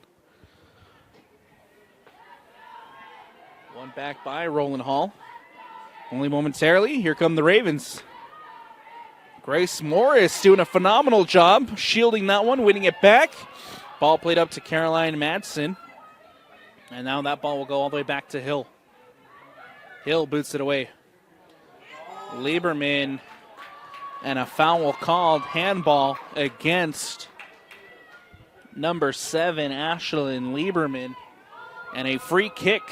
One back by Rowland Hall. Only momentarily, here come the Ravens. Grace Morris doing a phenomenal job shielding that one, winning it back. Ball played up to Caroline Madsen. And now that ball will go all the way back to Hill. Hill boots it away. Lieberman and a foul called, handball against number 7, Ashlyn Lieberman. And a free kick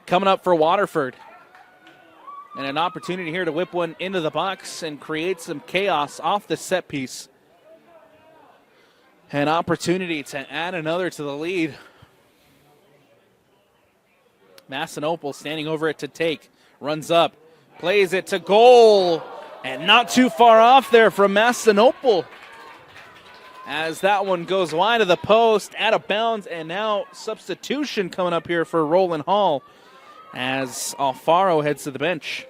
coming up for Waterford. And an opportunity here to whip one into the box and create some chaos off the set piece. An opportunity to add another to the lead. Massanopol standing over it to take. Runs up. Plays it to goal. And not too far off there from Massanopol. As that one goes wide of the post, out of bounds, and now substitution coming up here for Rowland Hall as Alfaro heads to the bench.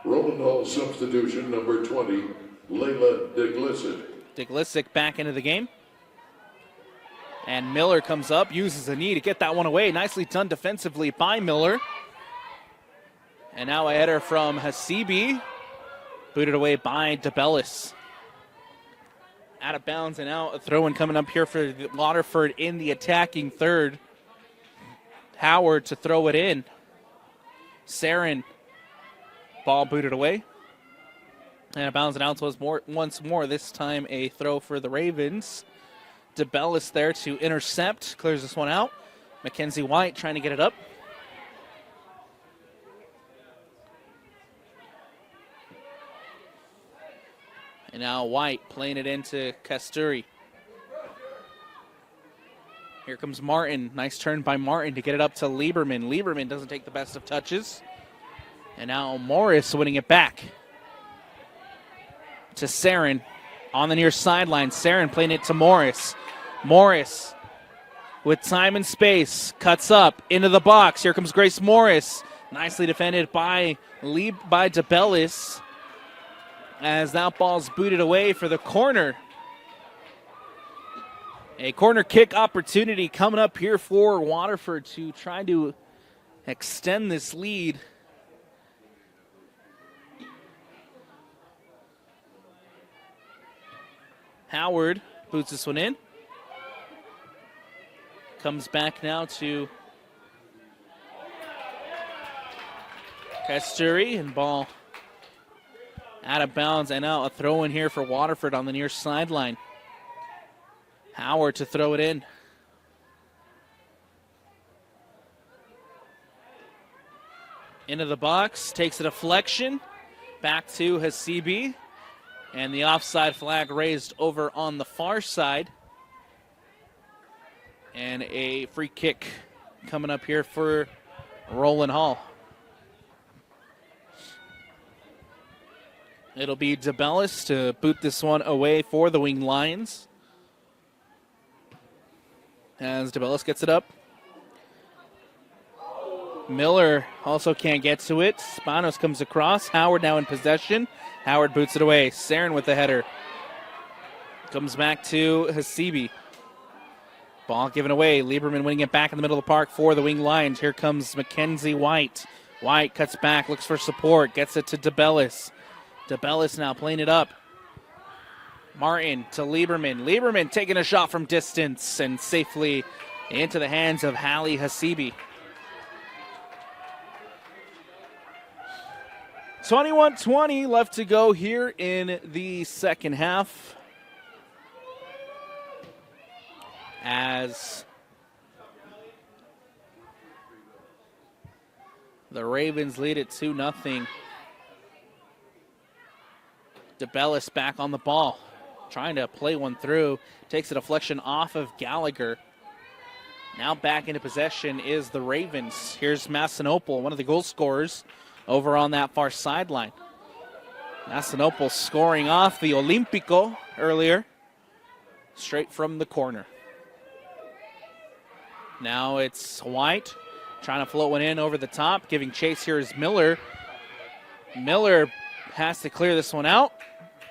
Rowland Hall substitution number 20, Layla DeGlissett. DeGlissett back into the game. And Miller comes up, uses a knee to get that one away. Nicely done defensively by Miller. And now a header from Hasibi. Booted away by DeBellis. Out of bounds and out. A throw-in coming up here for Waterford in the attacking third. Howard to throw it in. Sarin. Ball booted away. And a bounds and out was once more. This time a throw for the Ravens. DeBellis there to intercept. Clears this one out. Mackenzie White trying to get it up. And now White playing it into Casturi. Here comes Martin. Nice turn by Martin to get it up to Lieberman. Lieberman doesn't take the best of touches. And now Morris winning it back to Sarin on the near sideline. Sarin playing it to Morris. Morris with time and space. Cuts up into the box. Here comes Grace Morris. Nicely defended by DeBellis. As that ball's booted away for the corner. A corner kick opportunity coming up here for Waterford to try to extend this lead. Howard boots this one in. Comes back now to Casturi, and ball out of bounds, and now a throw in here for Waterford on the near sideline. Howard to throw it in. Into the box, takes a deflection, back to Hasibi, and the offside flag raised over on the far side. And a free kick coming up here for Rowland Hall. It'll be DeBellis to boot this one away for the Winged Lions. As DeBellis gets it up. Miller also can't get to it. Spanos comes across. Howard now in possession. Howard boots it away. Sarin with the header. Comes back to Hasibi. Ball given away. Lieberman winning it back in the middle of the park for the Winged Lions. Here comes Mackenzie White. White cuts back, looks for support, gets it to DeBellis. DeBellis now playing it up. Martin to Lieberman. Lieberman taking a shot from distance and safely into the hands of Hallie Hasibi. 21-20 left to go here in the second half. As the Ravens lead it 2-0. DeBellis back on the ball, trying to play one through. Takes a deflection off of Gallagher. Now back into possession is the Ravens. Here's Massinopol, one of the goal scorers, over on that far sideline. Massinopol scoring off the Olympico earlier, straight from the corner. Now it's White trying to float one in over the top. Giving chase here is Miller. Miller has to clear this one out,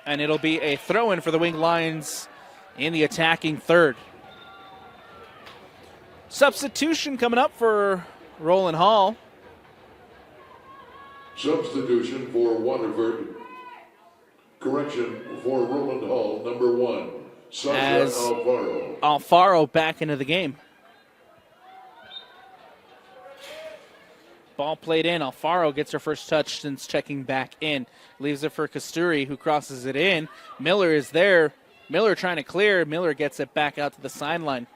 and it'll be a throw-in for the Winged Lions in the attacking third. Substitution coming up for Rowland Hall. Substitution for Waterford. Correction for Rowland Hall, number 1, Sasha Alfaro. Alfaro back into the game. Ball played in. Alfaro gets her first touch since checking back in. Leaves it for Casturi, who crosses it in. Miller is there. Miller trying to clear. Miller gets it back out to the sideline.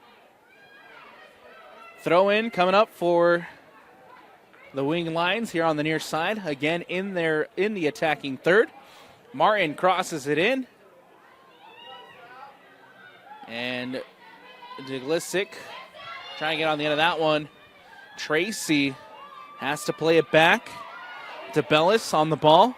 Throw in coming up for the Winged Lions here on the near side. Again in the attacking third. Martin crosses it in. And DeGlissett trying to get on the end of that one. Tracy has to play it back. DeBellis on the ball.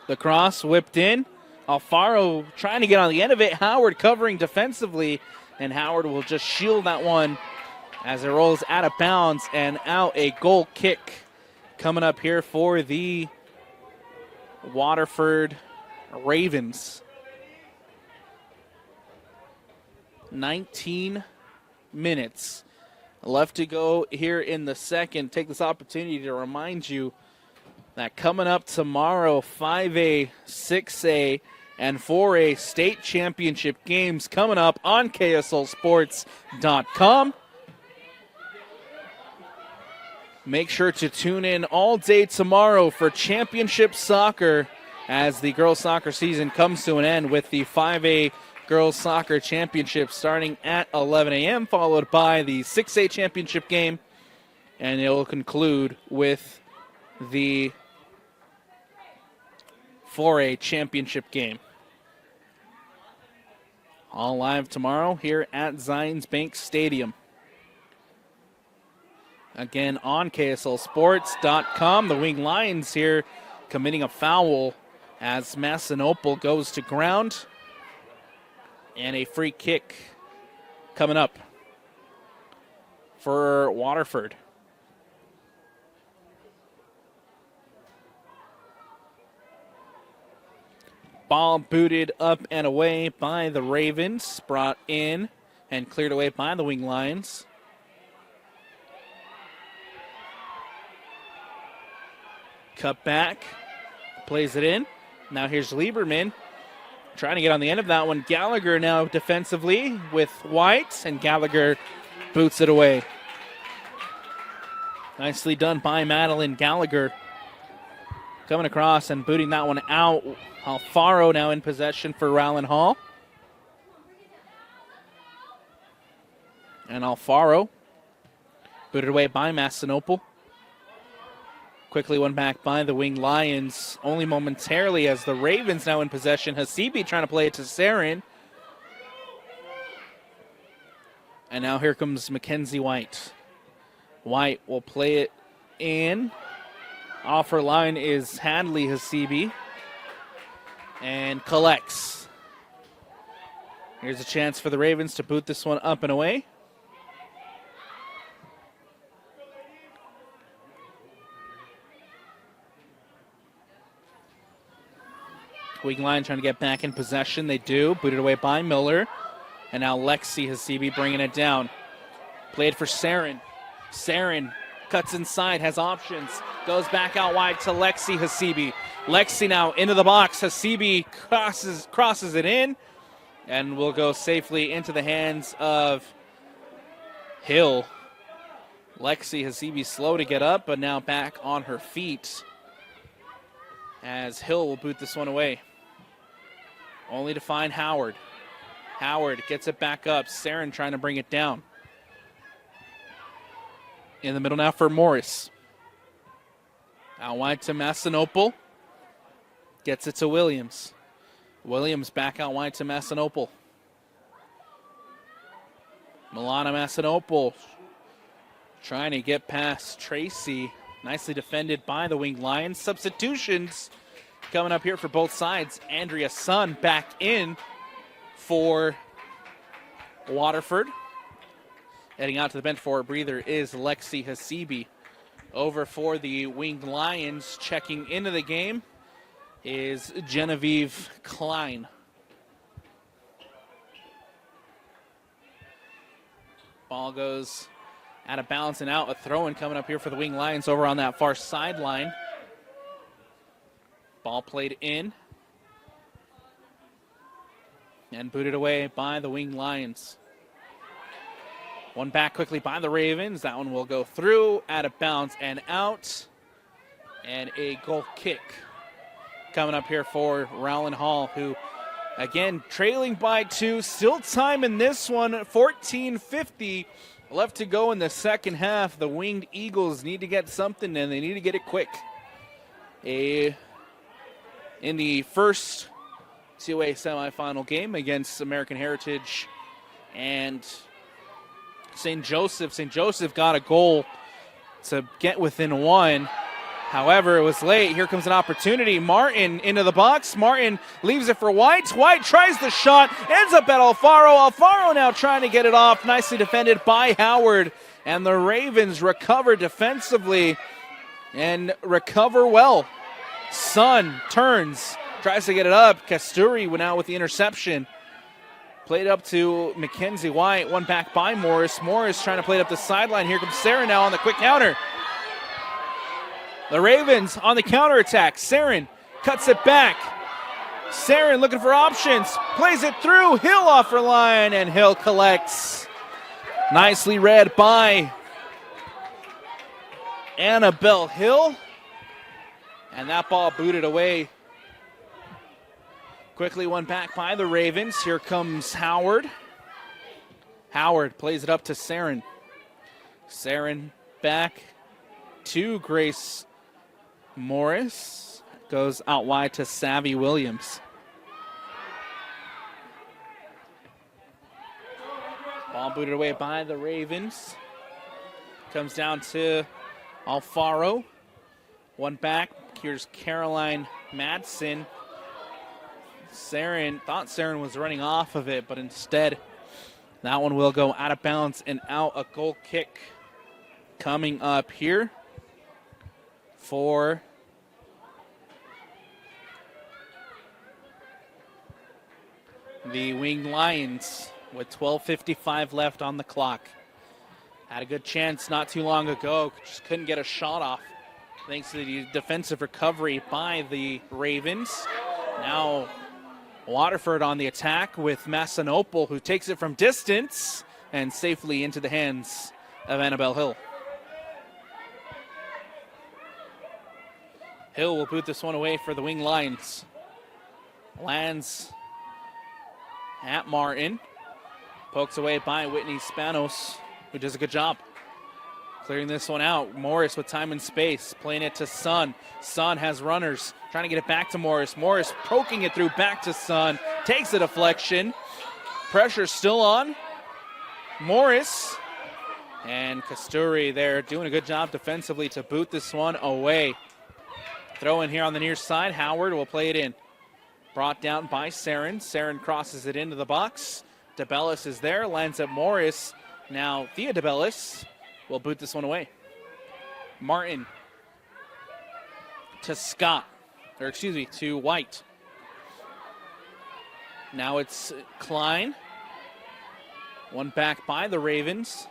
The cross whipped in. Alfaro trying to get on the end of it. Howard covering defensively, and Howard will just shield that one as it rolls out of bounds and out. A goal kick coming up here for the Waterford Ravens. 19 minutes left to go here in the second. Take this opportunity to remind you that coming up tomorrow, 5A, 6A, and 4A state championship games coming up on KSLSports.com. Make sure to tune in all day tomorrow for championship soccer as the girls soccer season comes to an end with the 5A girls soccer championship starting at 11 a.m., followed by the 6A championship game, and it will conclude with the 4A championship game. All live tomorrow here at Zions Bank Stadium. Again on KSLSports.com. The Wing Lions here committing a foul as Massinopol goes to ground. And a free kick coming up for Waterford. Ball booted up and away by the Ravens. Brought in and cleared away by the Wing Lions. Cut back. Plays it in. Now here's Lieberman. Trying to get on the end of that one. Gallagher now defensively with White, and Gallagher boots it away. Nicely done by Madeline Gallagher. Coming across and booting that one out. Alfaro now in possession for Rowland Hall. And Alfaro booted away by Massinopol. Quickly won back by the Wing Lions, only momentarily as the Ravens now in possession. Hasibi trying to play it to Sarin. And now here comes Mackenzie White. White will play it in. Off her line is Hadley Hasibi. And collects. Here's a chance for the Ravens to boot this one up and away. Wing line trying to get back in possession. They do. Booted away by Miller. And now Lexi Hasibi bringing it down. Played for Sarin. Sarin cuts inside, has options. Goes back out wide to Lexi Hasibi. Lexi now into the box. Hasibi crosses it in. And will go safely into the hands of Hill. Lexi Hasibi slow to get up, but now back on her feet. As Hill will boot this one away. Only to find Howard. Howard gets it back up. Sarin trying to bring it down. In the middle now for Morris. Out wide to Massinopol. Gets it to Williams. Williams back out wide to Massinopol. Milana Massinopol trying to get past Tracy. Nicely defended by the Wing Lions. Substitutions coming up here for both sides. Andrea Sun back in for Waterford. Heading out to the bench for a breather is Lexi Hasibi. Over for the Wing Lions, checking into the game, is Genevieve Klein. Ball goes out of bounds and out. A throw-in coming up here for the Wing Lions over on that far sideline. Ball played in. And booted away by the Wing Lions. One back quickly by the Ravens. That one will go through, out of bounds and out. And a goal kick coming up here for Rowland Hall, who, again, trailing by 2. Still time in this one, 14:50 left to go in the second half. The Winged Eagles need to get something, and they need to get it quick. In the first 2A semifinal game against American Heritage and St. Joseph. St. Joseph got a goal to get within 1, However, it was late. Here comes an opportunity. Martin into the box. Martin leaves it for White. White tries the shot, ends up at Alfaro. Alfaro now trying to get it off. Nicely defended by Howard. And the Ravens recover defensively and recover well. Sun turns, tries to get it up. Kasturi went out with the interception. Played up to Mackenzie White. One back by Morris. Morris trying to play it up the sideline. Here comes Sarah now on the quick counter. The Ravens on the counterattack. Saren cuts it back. Saren looking for options. Plays it through. Hill off her line, and Hill collects. Nicely read by Annabelle Hill. And that ball booted away. Quickly one back by the Ravens. Here comes Howard. Howard plays it up to Saren. Saren back to Grace Morris. Goes out wide to Savvy Williams. Ball booted away by the Ravens. Comes down to Alfaro. One back. Here's Caroline Madsen. Saren thought Saren was running off of it, but instead that one will go out of bounds and out. A goal kick coming up here for the Winged Lions with 12:55 left on the clock. Had a good chance not too long ago, just couldn't get a shot off thanks to the defensive recovery by the Ravens. Now Waterford on the attack with Massanopol, who takes it from distance and safely into the hands of Annabelle Hill. Hill will boot this one away for the Winged Lions. Lands at Martin. Pokes away by Whitney Spanos, who does a good job clearing this one out. Morris with time and space, playing it to Sun. Sun has runners, trying to get it back to Morris. Morris poking it through back to Sun. Takes a deflection. Pressure still on Morris. And Kasturi there doing a good job defensively to boot this one away. Throw in here on the near side. Howard will play it in. Brought down by Saren. Saren crosses it into the box. DeBellis is there, lands at Morris. Now Thea DeBellis will boot this one away. Martin to to White. Now it's Klein. One back by the Ravens.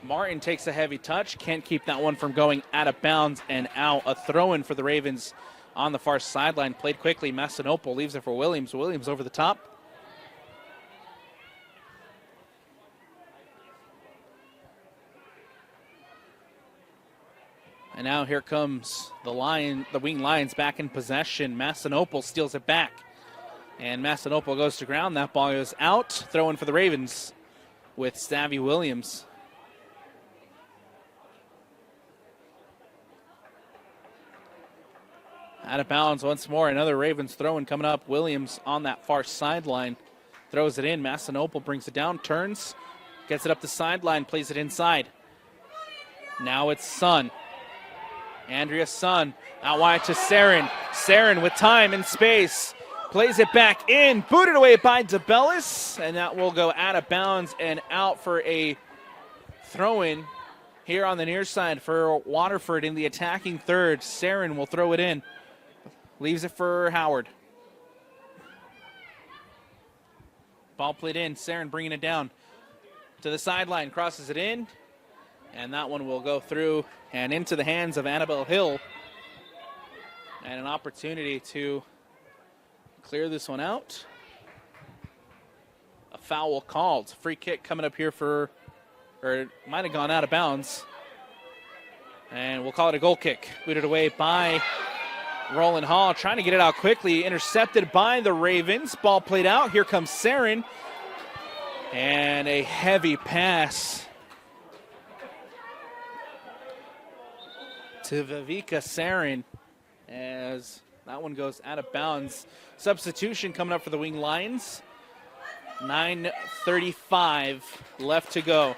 Martin takes a heavy touch. Can't keep that one from going out of bounds and out. A throw-in for the Ravens on the far sideline. Played quickly. Massanopol leaves it for Williams. Williams over the top. And now here comes the Winged Lions back in possession. Massanopol steals it back. And Massanopol goes to ground. That ball goes out. Throw in for the Ravens with Savvy Williams. Out of bounds once more. Another Ravens throw-in coming up. Williams on that far sideline. Throws it in. Massanopol brings it down. Turns. Gets it up the sideline. Plays it inside. Now it's Sun. Andrea Sun out wide to Saren. Saren with time and space. Plays it back in. Booted away by DeBellis. And that will go out of bounds and out for a throw-in here on the near side for Waterford in the attacking third. Saren will throw it in. Leaves it for Howard. Ball played in. Saren bringing it down to the sideline. Crosses it in. And that one will go through and into the hands of Annabelle Hill. And an opportunity to clear this one out. A foul called. Free kick coming up here or it might have gone out of bounds. And we'll call it a goal kick. Booted away by Rowland Hall, trying to get it out quickly. Intercepted by the Ravens. Ball played out. Here comes Saren. And a heavy pass to Viveka Saren as that one goes out of bounds. Substitution coming up for the Winged Lions. 9:35 left to go.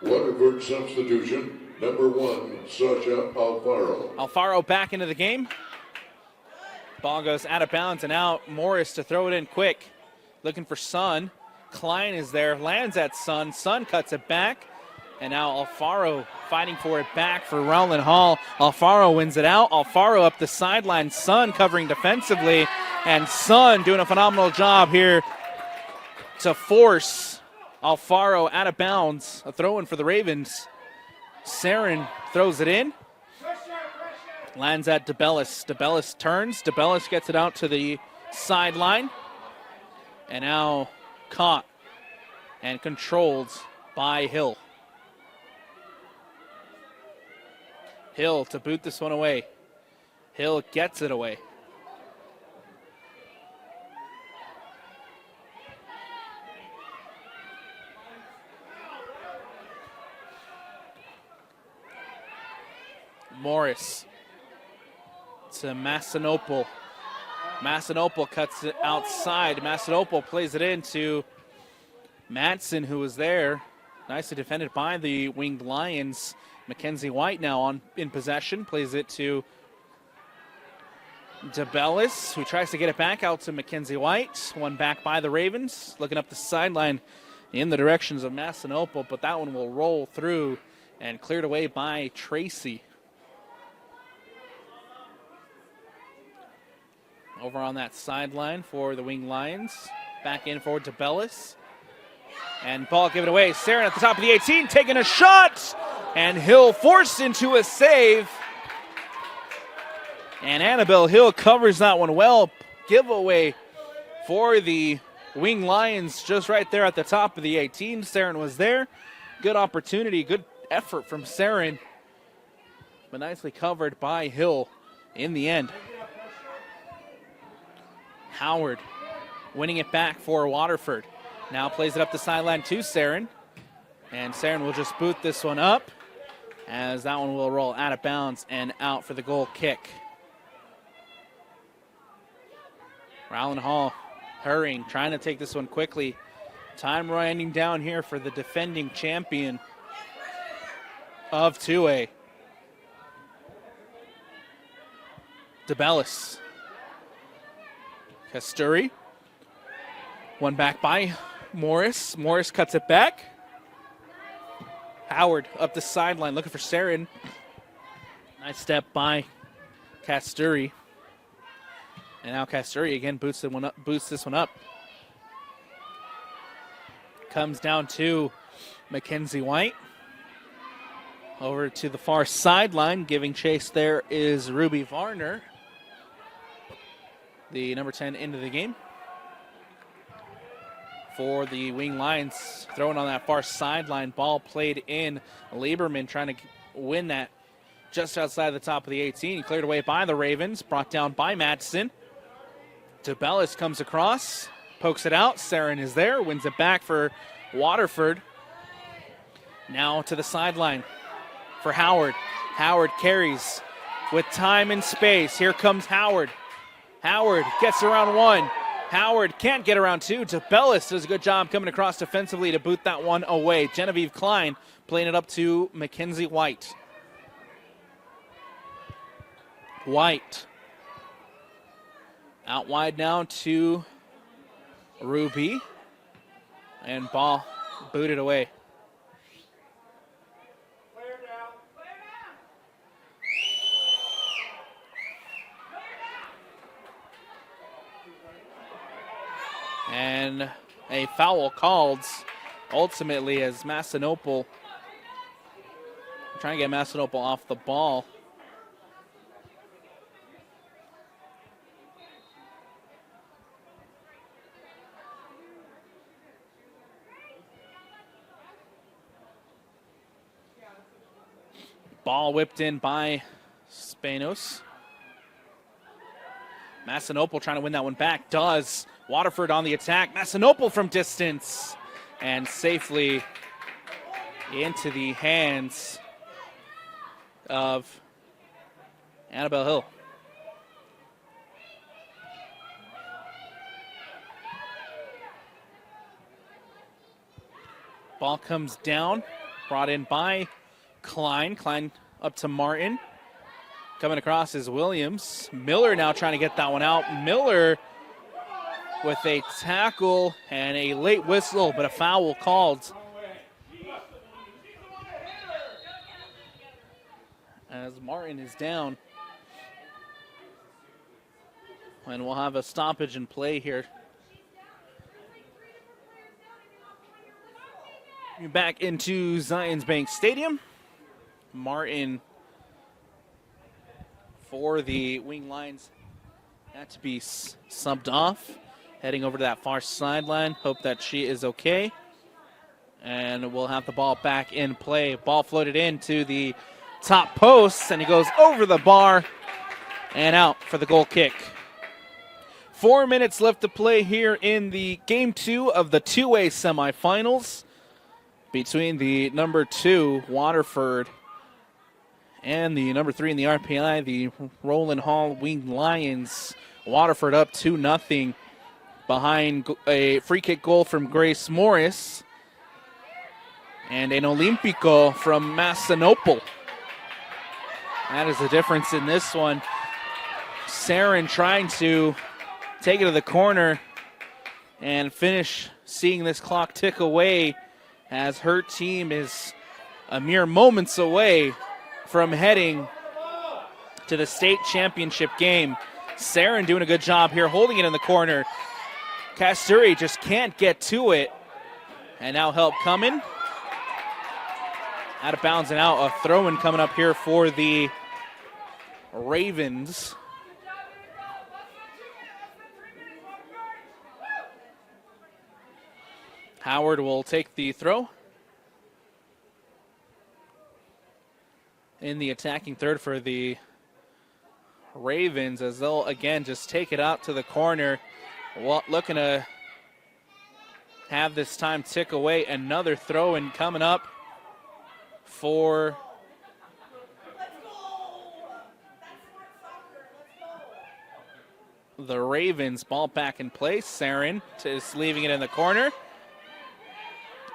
Waterford substitution, number 1, Sasha Alfaro. Alfaro back into the game. Ball goes out of bounds, and now Morris to throw it in quick. Looking for Sun. Klein is there, lands at Sun. Sun cuts it back. And now Alfaro fighting for it back for Rowland Hall. Alfaro wins it out. Alfaro up the sideline. Sun covering defensively. And Sun doing a phenomenal job here to force Alfaro out of bounds. A throw in for the Ravens. Saren throws it in. Lands at DeBellis. DeBellis turns. DeBellis gets it out to the sideline. And now caught and controlled by Hill. Hill to boot this one away. Hill gets it away. Morris to Massinopol. Massinopol cuts it outside. Massinopol plays it into Madsen, who was there. Nicely defended by the Winged Lions. Mackenzie White now in possession. Plays it to DeBellis, who tries to get it back out to Mackenzie White. One back by the Ravens. Looking up the sideline in the directions of Massinopol, but that one will roll through and cleared away by Tracy. Over on that sideline for the Winged Lions. Back in forward to Bellis. And ball given away. Saren at the top of the 18, taking a shot. And Hill forced into a save. And Annabelle Hill covers that one well. Giveaway for the Winged Lions just right there at the top of the 18. Saren was there. Good opportunity, good effort from Saren. But nicely covered by Hill in the end. Howard winning it back for Waterford. Now plays it up the sideline to Saren. And Saren will just boot this one up as that one will roll out of bounds and out for the goal kick. Rowland Hall hurrying, trying to take this one quickly. Time winding down here for the defending champion of 2A. DeBellis. Casturi. One back by Morris. Morris cuts it back. Howard up the sideline looking for Saren. Nice step by Casturi. And now Casturi again boosts this one up. Comes down to Mackenzie White. Over to the far sideline. Giving chase there is Ruby Varner. The number 10 into the game. For the Winged Lions, throwing on that far sideline. Ball played in. Lieberman trying to win that just outside the top of the 18. Cleared away by the Ravens. Brought down by Madsen. DeBellis comes across. Pokes it out. Saren is there. Wins it back for Waterford. Now to the sideline for Howard. Howard carries with time and space. Here comes Howard. Howard gets around one. Howard can't get around two. DeBellis does a good job coming across defensively to boot that one away. Genevieve Klein playing it up to Mackenzie White. White. Out wide now to Ruby. And ball booted away. And a foul called ultimately as Massinopol trying to get Massinopol off the ball. Ball whipped in by Spanos. Massinopol trying to win that one back. Does. Waterford on the attack. Massinopol from distance. And safely into the hands of Annabelle Hill. Ball comes down. Brought in by Klein up to Martin. Coming across is Williams. Miller now trying to get that one out. Miller with a tackle and a late whistle, but a foul called. As Martin is down. And we'll have a stoppage in play here. Back into Zions Bank Stadium. Martin for the Wing Lions had to be subbed off. Heading over to that far sideline. Hope that she is okay. And we'll have the ball back in play. Ball floated into the top post, and he goes over the bar and out for the goal kick. 4 minutes left to play here in the game 2 of the two-way semifinals between the number 2 Waterford and the number 3 in the RPI, the Rowland Hall Winged Lions. Waterford up 2-0 behind a free kick goal from Grace Morris and an Olympico from Massinopol. That is the difference in this one. Saren trying to take it to the corner and finish seeing this clock tick away as her team is a mere moments away from heading to the state championship game. Saren doing a good job here, holding it in the corner. Casturi just can't get to it. And now help coming. Out of bounds and out. A throw-in coming up here for the Ravens. Howard will take the throw. In the attacking third for the Ravens, as they'll again just take it out to the corner. Looking to have this time tick away. Another throw in coming up for the Ravens. Ball back in place. Saren is leaving it in the corner.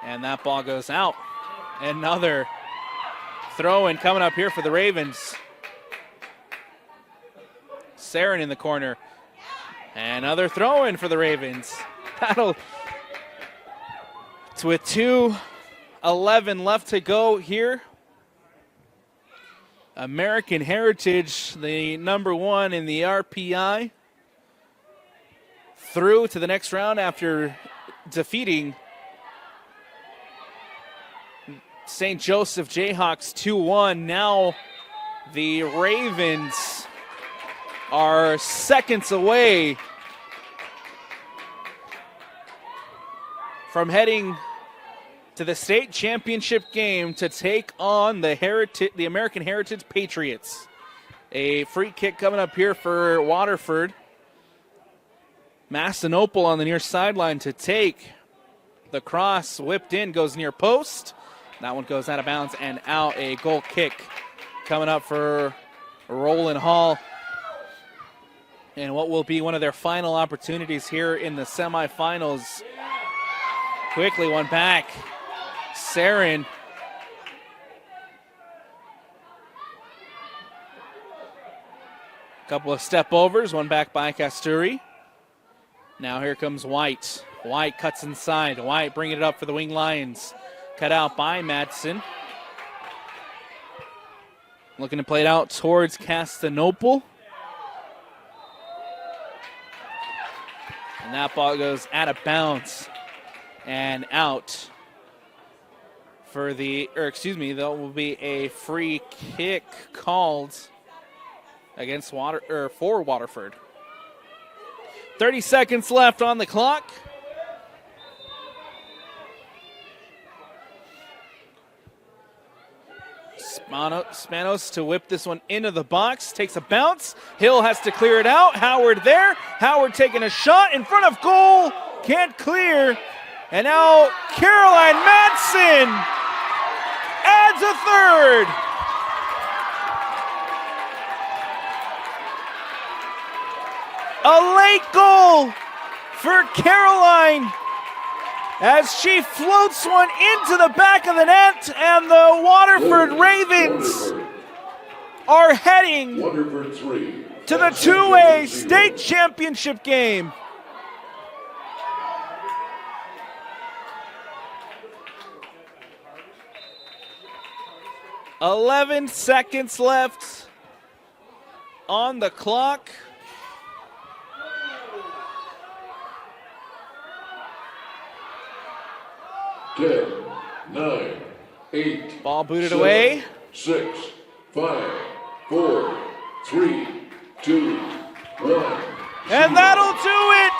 And that ball goes out. Another throw in coming up here for the Ravens. Saren in the corner. Another throw in for the Ravens. It's with 2:11 left to go here. American Heritage, the number 1 in the RPI, through to the next round after defeating St. Joseph Jayhawks 2-1. Now the Ravens are seconds away from heading to the state championship game to take on the American Heritage Patriots. A free kick coming up here for Waterford. Massinopol on the near sideline to take. The cross whipped in, goes near post. That one goes out of bounds and out. A goal kick coming up for Rowland Hall. And what will be one of their final opportunities here in the semifinals. Quickly one back. Saren. Couple of step overs, one back by Casturi. Now here comes White. White cuts inside. White bringing it up for the Wing Lions. Cut out by Madsen. Looking to play it out towards Castanopol. And that ball goes out of bounds and out for that will be a free kick called against for Waterford. 30 seconds left on the clock. Spanos to whip this one into the box. Takes a bounce. Hill has to clear it out. Howard there. Howard taking a shot in front of goal. Can't clear. And now Caroline Madsen adds a third. A late goal for Caroline as she floats one into the back of the net, and the Waterford Ravens are heading Waterford 3. to the two-way state championship game. "11 seconds left on the clock." 10, 9, 8. Ball booted 7, away. 6, 5, 4, 3, 2, 1. And that'll do it.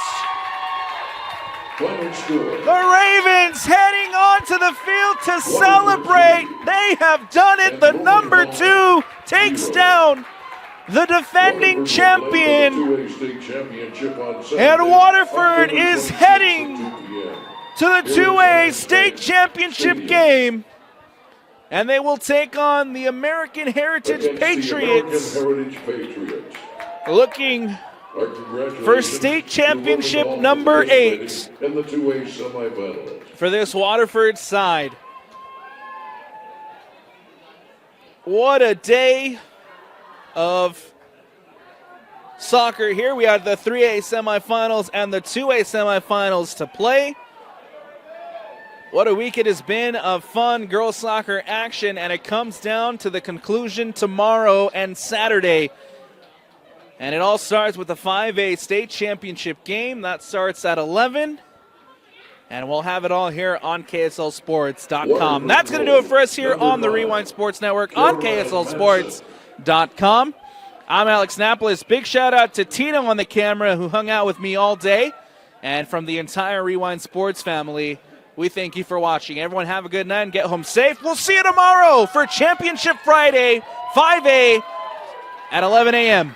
Final score. The Ravens heading onto the field to celebrate. They have done it. The number 2 takes down the defending champion. And Waterford is heading to the two-way state championship game. And they will take on the American Heritage Patriots, looking for state championship number 8 in the two-way semifinals. for this Waterford side. What a day of soccer here. We have the 3A semifinals and the 2A semifinals to play. What a week it has been of fun girls soccer action, and it comes down to the conclusion tomorrow and Saturday. And it all starts with the 5A state championship game. That starts at 11. And we'll have it all here on KSLSports.com. That's going to do it for us here on the Rewind Sports Network on KSLSports.com. I'm Alex Napolis. Big shout out to Tino on the camera who hung out with me all day. And from the entire Rewind Sports family, we thank you for watching. Everyone have a good night and get home safe. We'll see you tomorrow for Championship Friday, 5A at 11 a.m.